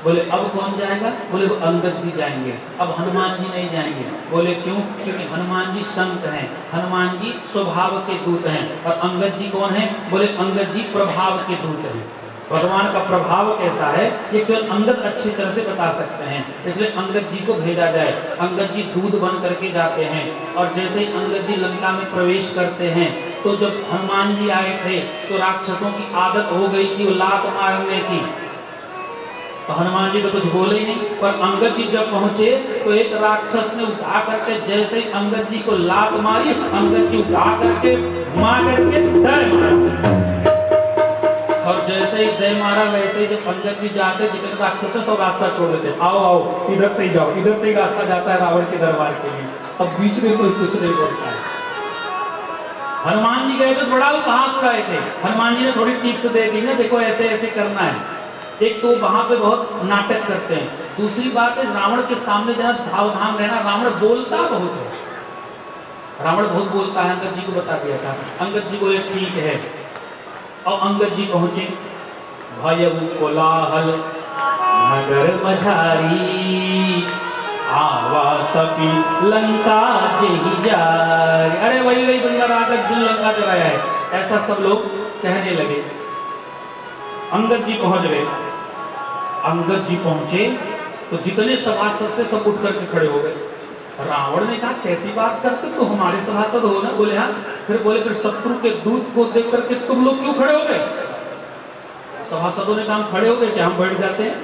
Speaker 1: बोले अब कौन जाएगा? बोले वो अंगद जी जाएंगे। अब हनुमान जी नहीं जाएंगे। बोले क्यों? क्योंकि हनुमान जी संत हैं, हनुमान जी स्वभाव के दूत हैं। और अंगद जी कौन है? बोले अंगद जी प्रभाव के दूत हैं। भगवान का प्रभाव कैसा है ये केवल अंगद अच्छी तरह से बता सकते हैं, इसलिए अंगद जी को भेजा जाए। अंगद जी दूध बन करके जाते हैं, और जैसे ही अंगद जी लंका में प्रवेश करते हैं, तो जब हनुमान जी आए थे तो राक्षसों की आदत हो गई थी वो लात मारने की, तो हनुमान जी तो कुछ बोले ही नहीं। पर अंगद जी जब पहुंचे तो एक राक्षस ने उठा करके जैसे ही अंगद जी को लात मारी, अंगद जी उठा करके घुमा करके दर मारा, और जैसे ही जय मारा वैसे ही जब अंगद जी जाते जितने राक्षस सब रास्ता छोड़ देते, आओ आओ इधर से ही जाओ, इधर से ही रास्ता जाता है रावण के दरबार के लिए। अब बीच में कोई कुछ नहीं बोलता है। हनुमान जी गए तो बड़ा उपहास उड़ाए थे, हनुमान जी ने थोड़ी टिप्स दे दी ना, देखो ऐसे ऐसे करना है। एक तो वहां पे बहुत नाटक करते हैं, दूसरी बात है रावण के सामने जरा सावधान रहना, रावण बोलता बहुत है, रावण बहुत बोलता है। अंगद जी को बता दिया था, अंगद जी बोले ठीक है। और अंगद जी पहुंचे, भयउ कोलाहल नगर मझारी, आवा तपी लंका जेहि जारी। अरे वही बंदा राजा जिसने लंका चलाया है, ऐसा सब लोग कहने लगे। अंगद जी पहुंच गए, अंगद जी पहुंचे तो जितने सभासद थे सब उठ करके खड़े हो गए। रावण ने कहा कैसी बात करते तो हमारे सभासद हो ना? बोले हाँ। फिर बोले फिर शत्रु के दूत को देख करके तुम लोग क्यों खड़े हो गए? सभासदों ने कहा हम खड़े हो गए क्या, हम बैठ जाते हैं?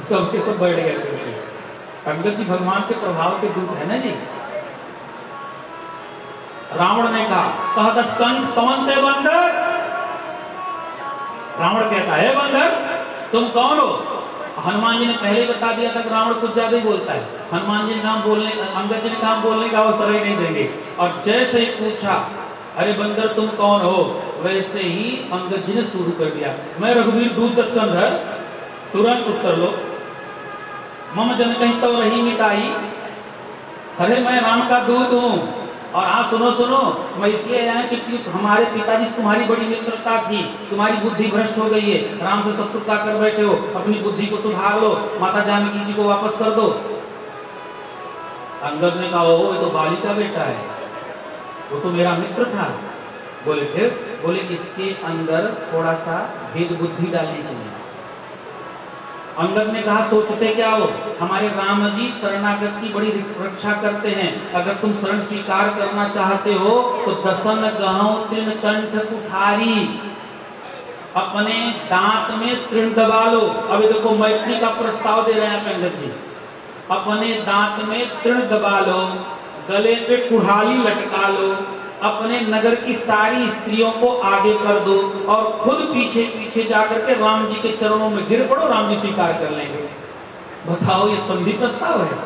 Speaker 1: सबके सब बैठ गए। अंगद जी भगवान के प्रभाव के दूत है ना जी। रावण ने कहा कंठ कौन थे बंदर? रावण कहता है बंदर तुम कौन हो? हनुमान जी ने पहले बता दिया था कि रावण कुछ ज्यादा ही बोलता है। हनुमान जी ने कहा बोलने, अंगद जी ने कहा बोलने का अवसर ही नहीं देंगे। और जैसे ही पूछा अरे बंदर तुम कौन हो, वैसे ही अंगद जी ने शुरू कर दिया, मैं रघुवीर दूत दस्कंधर, तुरंत उत्तर लो। मम जन कहीं तो रही मिटाई, अरे मैं राम का दूत हूँ। और हाँ सुनो सुनो, मैं इसलिए आया कि हमारे पिताजी से तुम्हारी बड़ी मित्रता थी, तुम्हारी बुद्धि भ्रष्ट हो गई है, राम से शत्रुता कर बैठे हो, अपनी बुद्धि को सुधार लो, माता जानकी जी को वापस कर दो। अंगद ने कहा ओ ये तो बाली का बेटा है, वो तो मेरा मित्र था। बोले फिर? बोले इसके अंदर थोड़ा सा भेद बुद्धि डालनी चाहिए। अंगद ने कहा सोचते क्या हो, हमारे राम जी शरणागत की बड़ी रक्षा करते हैं, अगर तुम शरण स्वीकार करना चाहते हो तो दसन गहूं तिन कंठ कुठारी, अपने दांत में तृण दबा लो। अभी देखो मैत्री का प्रस्ताव दे रहे हैं पंडित जी। अपने दांत में तृण दबा लो, गले पे कुल्हाड़ी लटका लो, अपने नगर की सारी स्त्रियों को आगे कर दो और खुद पीछे पीछे जाकर के राम जी के चरणों में गिर पड़ो, राम जी स्वीकार कर लेंगे। बताओ ये संधि प्रस्ताव है।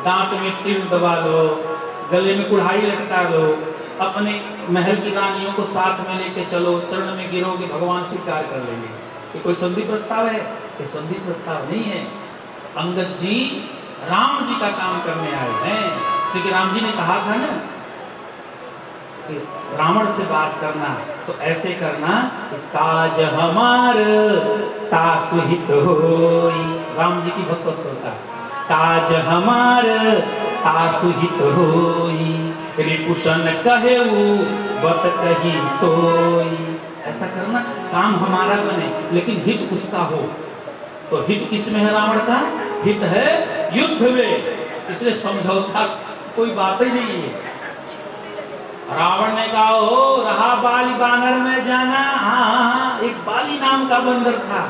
Speaker 1: दांत में तृण दबा लो, गले में कुल्हाड़ी लटका लो, अपने महल की रानियों को साथ में लेके चलो, चरण में गिरोगे भगवान स्वीकार कर लेंगे। ये कोई संधि प्रस्ताव है? ये संधि प्रस्ताव नहीं है। अंगद जी राम जी का काम करने आए हैं, क्योंकि राम जी ने कहा था ना कि रावण से बात करना तो ऐसे करना कि काज हमार तासु हित होई। राम जी की भक्त होता, काज हमार तासु हित होई, रिपुशन कहेऊ बत कही सोई। ऐसा करना काम हमारा बने लेकिन हित उसका हो। तो हित किसमें है? रावण का हित है युद्ध में, इसलिए समझौता कोई बात ही नहीं है। रावण ने कहा हो रहा बाली बानर में जाना। हाँ, एक बाली नाम का बंदर था।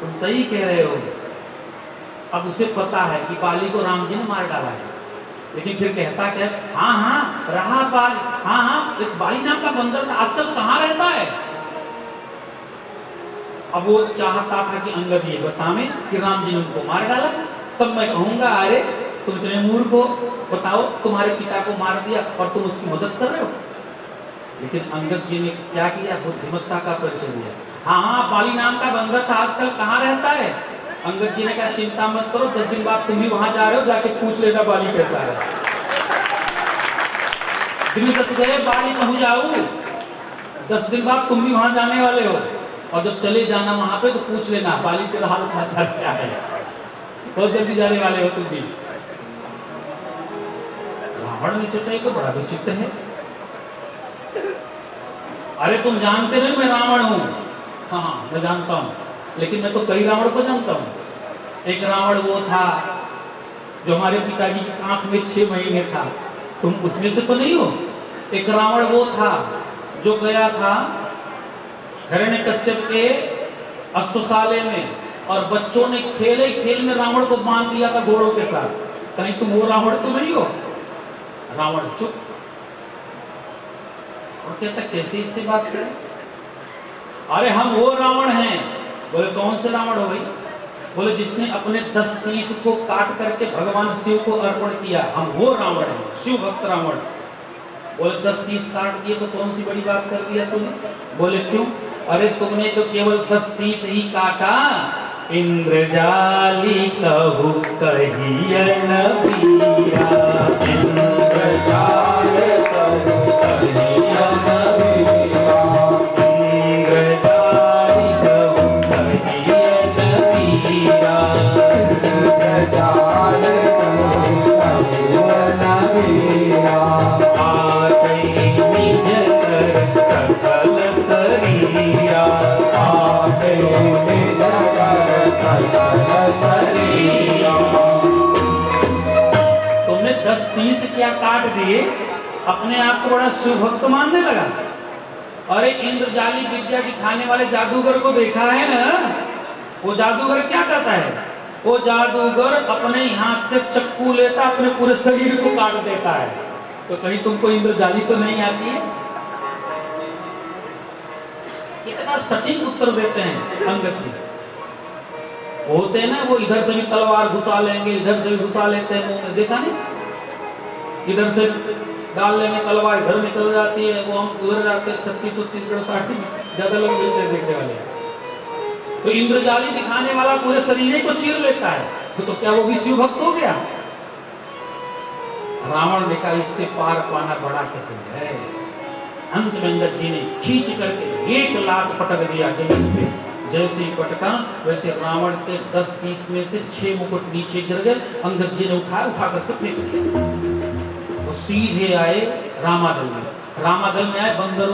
Speaker 1: तुम सही कह रहे हो। अब उसे पता है कि बाली को राम जी ने मार डाला है, लेकिन फिर कहता क्या? हाँ हाँ रहा बाली, हाँ हाँ एक बाली नाम का बंदर था, आजकल कहाँ रहता है? अब वो चाहता था कि अंगद ये बतावे कि राम जी ने उनको मार डाला। तब मैं कहूंगा अरे तुम इतने मूर्ख हो, बताओ तुम्हारे पिता को मार दिया और तुम उसकी मदद कर रहे हो। लेकिन अंगद जी ने क्या किया? बुद्धिमत्ता का परिचय दिया। हाँ बाली नाम का बंदर था, आजकल कहाँ रहता है? अंगद जी ने कहा चिंता मत करो, 10 दिन बाद तुम भी वहां जा रहे हो, जाके पूछ लेना बाली कैसा है। दिल्ली तक गए, बाली कहूँ जाऊँ, 10 दिन बाद तुम भी वहां जाने वाले हो, और जब चले जाना वहां पे तो पूछ लेना बाली तेरा हाल समाचार क्या है। बहुत जल्दी जाने वाले हो तुम भी। रावण ने सोचा ये बड़ा विचित्र है। अरे तुम जानते नहीं मैं रावण हूं। हाँ मैं जानता हूं, लेकिन मैं तो कई रावण को जानता हूं। एक रावण वो था जो हमारे पिताजी की आंख में 6 महीने था, तुम उसमें से तो नहीं हो। एक रावण वो था जो गया था हिरण्यकश्यप के अश्वशाले में, और बच्चों ने खेले खेल में रावण को बांध दिया था घोड़ों के साथ। कहीं तुम वो रावण तो नहीं हो? रावण चुप और कहता कैसे इससे बात करें? अरे हम वो रावण हैं। बोले कौन से रावण हो भाई? बोले जिसने अपने 10 शीश को काट करके भगवान शिव को अर्पण किया, हम वो रावण हैं, शिव भक्त रावण। बोले 10 शीश काट दिए तो कौन सी बड़ी बात कर दिया तुमने? बोले क्यों? अरे तुमने तो केवल 10 शीश ही काटा, इंद्रजाली कहू कहिए नबिया, इंद्रजाल कहू कहिए नबिया, इंद्रजाली कहू कहिए नबिया, इंद्रजाल कहू कहिए नबिया, आतई निज कर सकल सरिया, आतई निज तुमने 10 शीश क्या काट दिए, अपने आप को बड़ा शिव भक्त मानने लगा। और एक इंद्रजाली विद्या दिखाने वाले जादूगर को देखा है ना? वो जादूगर क्या करता है? वो जादूगर अपने हाथ से चक्कू लेता, अपने पूरे शरीर को काट देता है। तो कहीं तुमको इंद्रजाली तो नहीं आती है? कितना सटीक उत्तर देते हैं अंगद जी। होते हैं ना वो इधर से भी तलवार घुसा लेंगे, इधर से भी घुसा लेते हैं मुंह में, देखा नहीं? इधर से डाल लेंगे तलवार, इधर निकल जाती है, वो हम उधर जाते हैं 36 छत्तीसगढ़ 60 ज्यादा लोग मिलते हैं देखने वाले। तो इंद्रजाली दिखाने वाला पूरे शरीर को चीर लेता है, तो क्या वो भी शिव भक्त हो गया? रावण ने कहा इससे पार पाना बड़ा कठिन है। अंत में अंगद जी ने खींच करके 1 लाख पटक दिया जमीन पे। जैसे ही पटका वैसे रावण के 10 शीश में से 6 मुकुट नीचे गिर गए। अंगद जी ने उठा करके फेंक दिया। वो सीधे आए रामादल में। रामादल में आए बंदर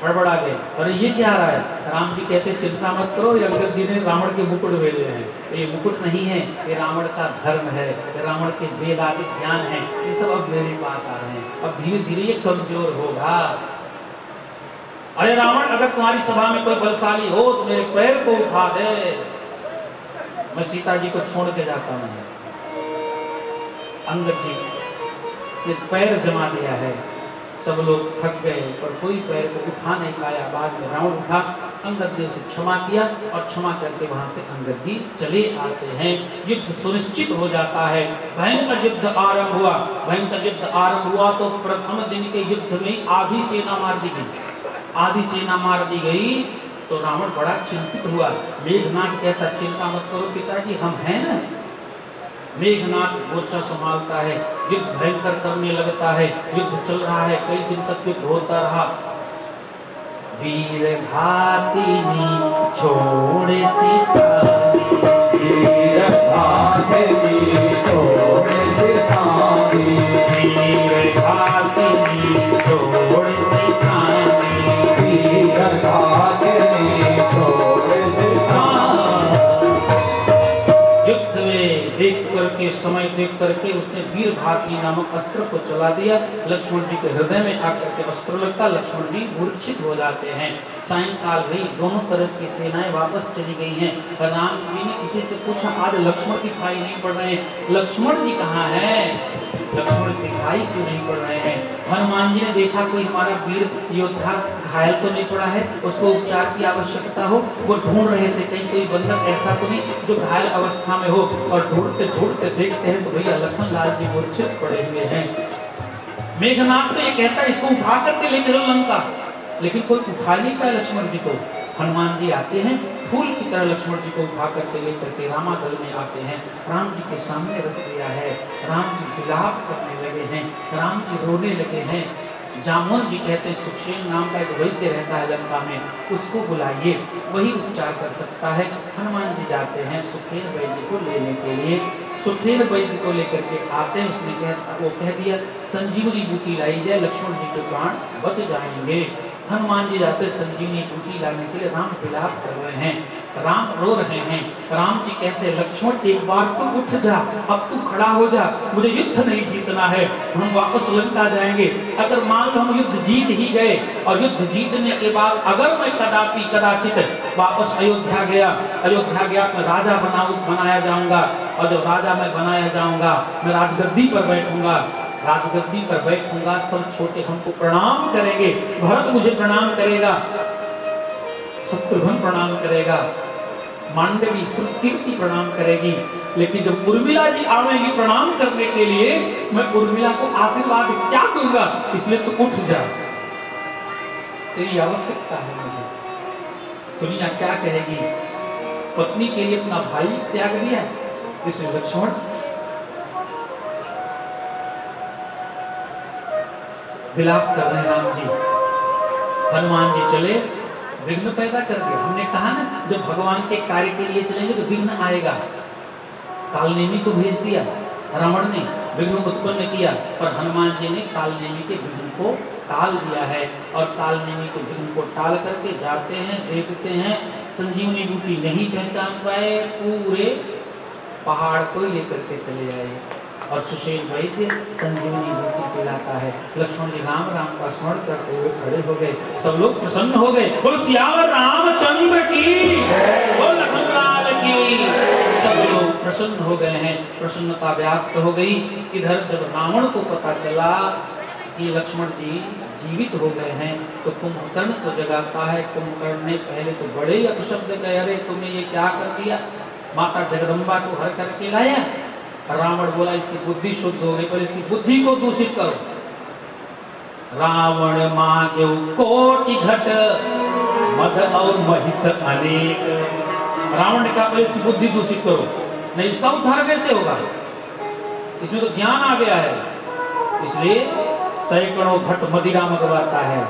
Speaker 1: बड़बड़ा गए, अरे ये क्या आ रहा है? राम जी कहते चिंता मत करो, ये अंगद जी ने रावण के मुकुट भेजे हैं। ये मुकुट नहीं है, ये रावण का धर्म है, ये रावण के वेद आदि ज्ञान है, ये सब अब मेरे पास आ रहे हैं। अब धीरे धीरे ये कमजोर होगा। अरे रावण, अगर तुम्हारी सभा में कोई बलशाली हो तो मेरे पैर को उठा दे, मैं सीता जी को छोड़ के जाता हूं। अंगद जी ने पैर जमा दिया है, सब लोग थक गए पर कोई पैर को उठा नहीं पाया। बाद में रावण उठा, अंगद ने उसे क्षमा किया और क्षमा करके वहां से अंगद जी चले आते हैं। युद्ध सुनिश्चित हो जाता है, भयंकर युद्ध आरंभ हुआ। भयंकर युद्ध आरंभ हुआ तो प्रथम दिन के युद्ध में आधी सेना मार दी गई। आधी सेना मार दी गई तो रावण बड़ा चिंतित हुआ। मेघनाथ कहता, चिंता मत करो पिताजी, हम हैं ना। मेघनाथ मोर्चा संभालता है, युद्ध भयंकर करने लगता है। युद्ध चल रहा है, कई दिन तक युद्ध होता रहा। वीर घातिनी छोड़े सी साथी, वीर घातिनी छोड़े सी साथी, वीर घातिनी छोड़े सी साथी, वीर घातिनी छोड़े सी साथी। युद्ध में देख करके, समय देख करके उसने वीर घाती नामक अस्त्र को चला दिया। लक्ष्मण जी के हृदय में आकर के अस्त्र लगता, लक्ष्मण जी मूर्छित हो जाते हैं। सायंकाल गई, दोनों तरफ की सेनाएं वापस चली गई हैं। राम जी ने किसी से पूछा, आज लक्ष्मण दिखाई नहीं पड़ रहे हैं, लक्ष्मण जी कहाँ हैं? लक्ष्मण दिखाई क्यों नहीं पड़ रहे हैं? हनुमान जी ने देखा कोई हमारा वीर योद्धा घायल तो नहीं पड़ा है, उसको उपचार की आवश्यकता हो। वो ढूंढ रहे थे कहीं कोई बंदर ऐसा तो नहीं जो घायल अवस्था में हो, और ढूंढते ढूंढते देखते हैं तो भैया लखन लाल जी मूर्छित पड़े हुए हैं। मेघनाथ तो ये कहता है इसको उठा करके ले चलो लंका, लेकिन कोई उठा नहीं पाया लक्ष्मण जी को। हनुमान जी आते हैं, फूल की तरह लक्ष्मण जी को उठा करके लेकर के रामादल में आते हैं। राम जी के सामने रख दिया है, राम जी विलाप करने लगे हैं, राम जी रोने लगे हैं। जामुन जी कहते हैं सुखसेन नाम का एक वैद्य रहता है लंका में, उसको बुलाइए, वही उपचार कर सकता है। हनुमान जी जाते हैं सुखसेन वैद्य को लेने के लिए। सुखसेन वैद्य को लेकर के आते हैं, उसने वो कह दिया संजीवनी बूटी लाई जाए, लक्ष्मण जी के प्राण बच जाएंगे। हनुमान जी जाते संजीवनी बूटी लाने के लिए, राम विलाप कर रहे हैं, राम रो रहे हैं। राम जी कहते हैं लक्ष्मण एक बार तो उठ जा, अब तू खड़ा हो जा, मुझे युद्ध नहीं जीतना है, हम वापस लंका जाएंगे। अगर मान लो हम युद्ध जीत ही गए और युद्ध जीतने के बाद अगर मैं कदापि कदाचित वापस अयोध्या गया मैं राजा बनाया जाऊंगा, और जब राजा मैं बनाया जाऊंगा मैं राजगद्दी पर बैठूंगा, सब छोटे हमको प्रणाम करेंगे, भरत मुझे प्रणाम करेगा, शत्रुघ्न प्रणाम करेगा, मांडवी सुकीर्ति प्रणाम करेगी। लेकिन जब उर्मिला जी आवेंगी प्रणाम करने के लिए, मैं उर्मिला को आशीर्वाद क्या दूंगा, इसलिए तू उठ जा, तेरी आवश्यकता है मुझे। दुनिया क्या कहेगी? पत्नी के लिए अपना भाई त्याग दिया, इसलिए लक्ष्मण विलाप कर रहे हैं। राम जी, हनुमान जी चले, विघ्न पैदा कर दिया। हमने कहा ना जब भगवान के कार्य के लिए चलेंगे तो विघ्न आएगा। कालनेमी को भेज दिया रावण ने, विघ्न उत्पन्न किया, पर हनुमान जी ने कालनेमी के विघ्न को टाल दिया है। और कालनेमी के विघ्न को टाल करके जाते हैं, देखते हैं संजीवनी बूटी नहीं पहचान पाए, पूरे पहाड़ को लेकर के चले आए और सुशील वैद्य संजीवनी बूटी पिलाता है। लक्ष्मण जी राम राम का स्मरण करते हुए खड़े हो गए, सब लोग प्रसन्न हो गए। बोल सियावर रामचंद्र की, बोल लखन लाल की। सब लोग प्रसन्न हो गए हैं, प्रसन्नता व्याप्त हो गई। इधर जब रावण को पता चला कि लक्ष्मण जी जीवित हो गए हैं तो कुंभकर्ण को जगाता है। कुंभकर्ण ने पहले तो बड़े अपशब्द कहे, अरे तुमने ये क्या कर दिया, माता जगदम्बा को हर करके लाया। रावण बोला इसकी बुद्धि शुद्ध हो गई, पर इसकी बुद्धि को दूषित करो। रावण मांगे कोटि घट मद और महिष अनेक। रावण ने कहा पहले इसकी बुद्धि दूषित करो, नहीं इसका उद्धार कैसे होगा, इसमें तो ज्ञान आ गया है। इसलिए सैकड़ों घट मदिरा मंगवाता है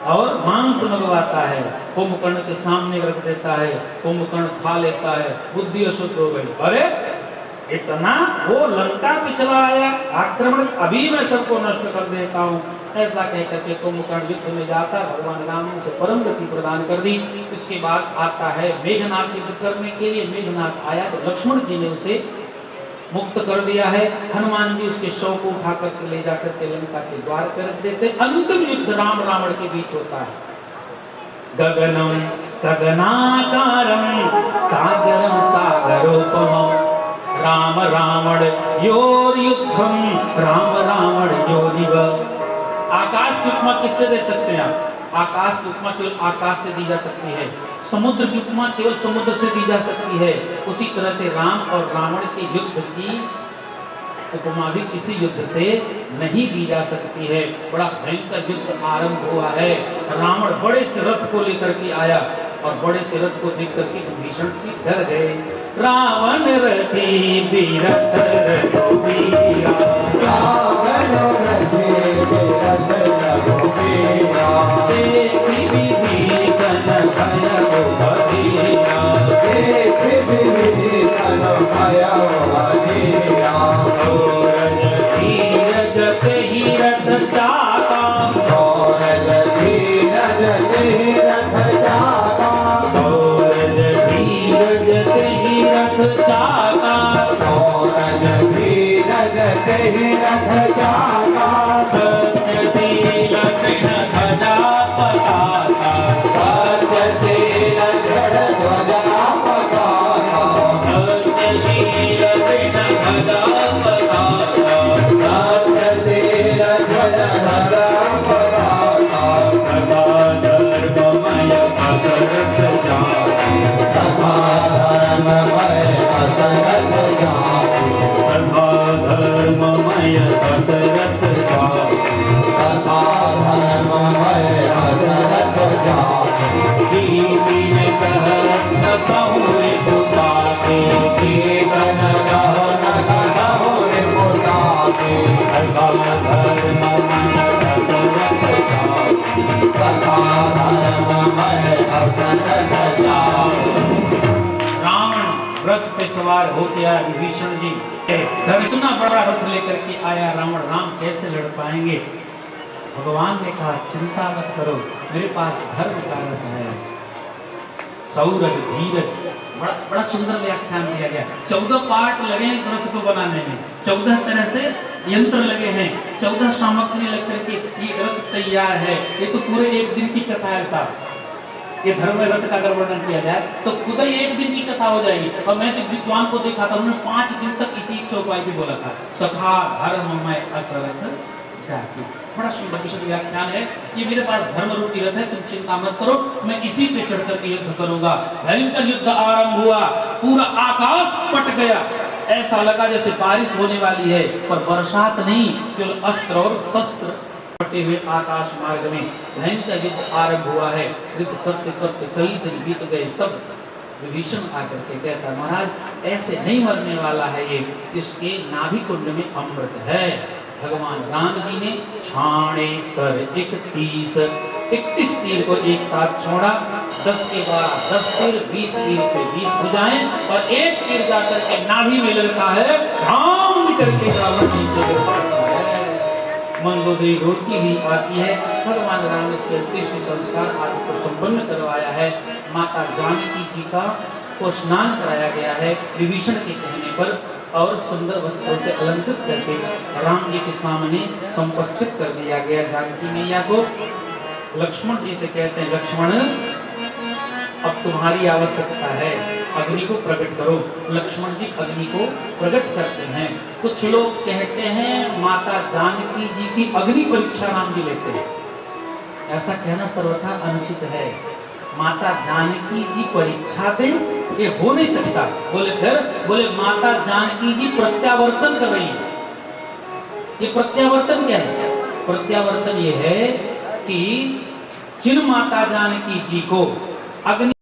Speaker 1: और मांस मंगवाता है, कुंभकर्ण के सामने रख देता है, कुंभकर्ण खा लेता है, बुद्धि अशुद्ध हो गई। अरे इतना वो लंका पे चला आया आक्रमण, अभी मैं सबको नष्ट कर देता हूँ, ऐसा कहकर के कुंभकर्ण युद्ध में जाता, भगवान राम ने उसे परम गति प्रदान कर दी। इसके बाद आता है मेघनाथ युद्ध करने के लिए। मेघनाथ आया तो लक्ष्मण जी ने उसे मुक्त कर दिया है। हनुमान जी उसके शव को उठा करके ले जाकर के लंका के द्वार पर रख देते। अंतिम युद्ध राम रावण के बीच होता है। गगनम गगनाकारम सागरम सागरोपमम राम रावण योर्युद्धम राम रावण योरिव। आकाश की उपमा किससे दे सकते हैं आप? आकाश की उपमा केवल आकाश से दी जा सकती है। समुद्र की उपमा केवल समुद्र से दी जा सकती है। उसी तरह से राम और रावण के युद्ध की उपमा भी किसी युद्ध से नहीं दी जा सकती है। बड़ा भयंकर युद्ध आरंभ हुआ है। रावण बड़े से रथ को लेकर के आया और बड़े से रथ को देख करके विभीषण की डर गए। रावण रथी बीरथ रघुबीरा,
Speaker 2: रावण रथी बीरथ रघुबीरा,
Speaker 1: देखि विभीषण भय बधीरा,
Speaker 2: देखि विभीषण भय बधीरा।
Speaker 1: सूरज धीरज तेहि रथ चाका,
Speaker 2: सूरज धीरज तेहि रथ चाका,
Speaker 1: सूरज धीरज तेहि रथ चाका,
Speaker 2: सूरज धीरज तेहि रथ चाका।
Speaker 1: सत्यशील कृष्ण ध्वजा पताका,
Speaker 2: सत्यशील दृढ़ ध्वजा पताका,
Speaker 1: सत्यशील कृष्ण ध्वजा पताका,
Speaker 2: सत्यशील ध्वज ध्वजा पताका।
Speaker 1: सदा धर्ममय दशरथ जाति,
Speaker 2: सदा धर्ममय दशरथ जाति,
Speaker 1: सदा धर्ममय दशरथ जाति,
Speaker 2: सदा धर्ममय दशरथ जाति।
Speaker 1: जीवन कहत सकहुँ रिपुताके,
Speaker 2: जीवन गहन कहु रिपुताके,
Speaker 1: सदा धर्ममय दशरथ जाति।
Speaker 2: सदा धर्ममय दशरथ जाति।
Speaker 1: रावण रथ पे सवार होके आया विभीषण जी, इतना बड़ा रथ लेकर के आया रावण, राम कैसे लड़ पाएंगे? भगवान ने कहा चिंता मत करो, मेरे पास धर्म का रथ है। सौरज धीरज, बड़ा सुंदर व्याख्यान दिया गया। 14 पार्ट लगे हैं इस रथ को बनाने में, 14 तरह से यंत्र लगे हैं, 14 सामग्री लग करके ये रथ तैयार है। ये तो पूरे एक दिन की कथा है साहब। ये धर्म रथ का अगर वर्णन किया जाए तो खुद ही एक दिन की कथा हो जाएगी। और मैं तो विद्वान को देखा था, उन्होंने 5 दिन तक इसी चौपाई पे बोला था, सखा धर्ममय असरथ जाति। बड़ा सुंदर विशद व्याख्यान है। ये मेरे पास धर्म रूपी रथ है, तुम चिंता मत करो, मैं इसी पे चढ़ करके युद्ध करूंगा। भयंकर युद्ध आरंभ हुआ, पूरा आकाश पट गया। ऐसा लगा जैसे बारिश होने वाली है, पर बरसात नहीं, केवल अस्त्र और शस्त्र पटे हुए आकाश मार्ग में भयंकर युद्ध आरंभ हुआ है। युद्ध करते करते कई दिन बीत गए, तब विभीषण आकर के कहता, महाराज ऐसे नहीं मरने वाला है ये, इसके नाभि कुंड में अमृत है। भगवान राम जी ने छाणे सर 31 तीर को एक साथ छोड़ा, 10 के 12 10 तीर, 20 तीर से 20 भुजाएं, और एक तीर जाकर के नाभि में लगता है, राम करके रावण नीचे गिरता है। मंगोदरी रोटी भी आती है। भगवान राम इसके अंत्येष्टि संस्कार आदि को संपन्न करवाया है। माता जानकी जी का को स्नान कराया गया है विभीषण के कहने पर, और सुंदर वस्त्रों से अलंकृत करके राम जी के सामने समुपस्थित कर दिया गया। जानकी मैया को लक्ष्मण जी से कहते हैं, लक्ष्मण अब तुम्हारी आवश्यकता है, अग्नि को प्रकट करो। लक्ष्मण जी अग्नि को प्रकट करते हैं। कुछ लोग कहते हैं माता जानकी जी की अग्नि परीक्षा राम जी लेते हैं। ऐसा कहना सर्वथा अनुचित है। माता जानकी जी परीक्षा दें, ये हो नहीं सकता। बोले फिर, बोले माता जानकी जी प्रत्यावर्तन कर रही है। ये प्रत्यावर्तन क्या है? प्रत्यावर्तन ये है कि जिन माता जानकी जी को अग्नि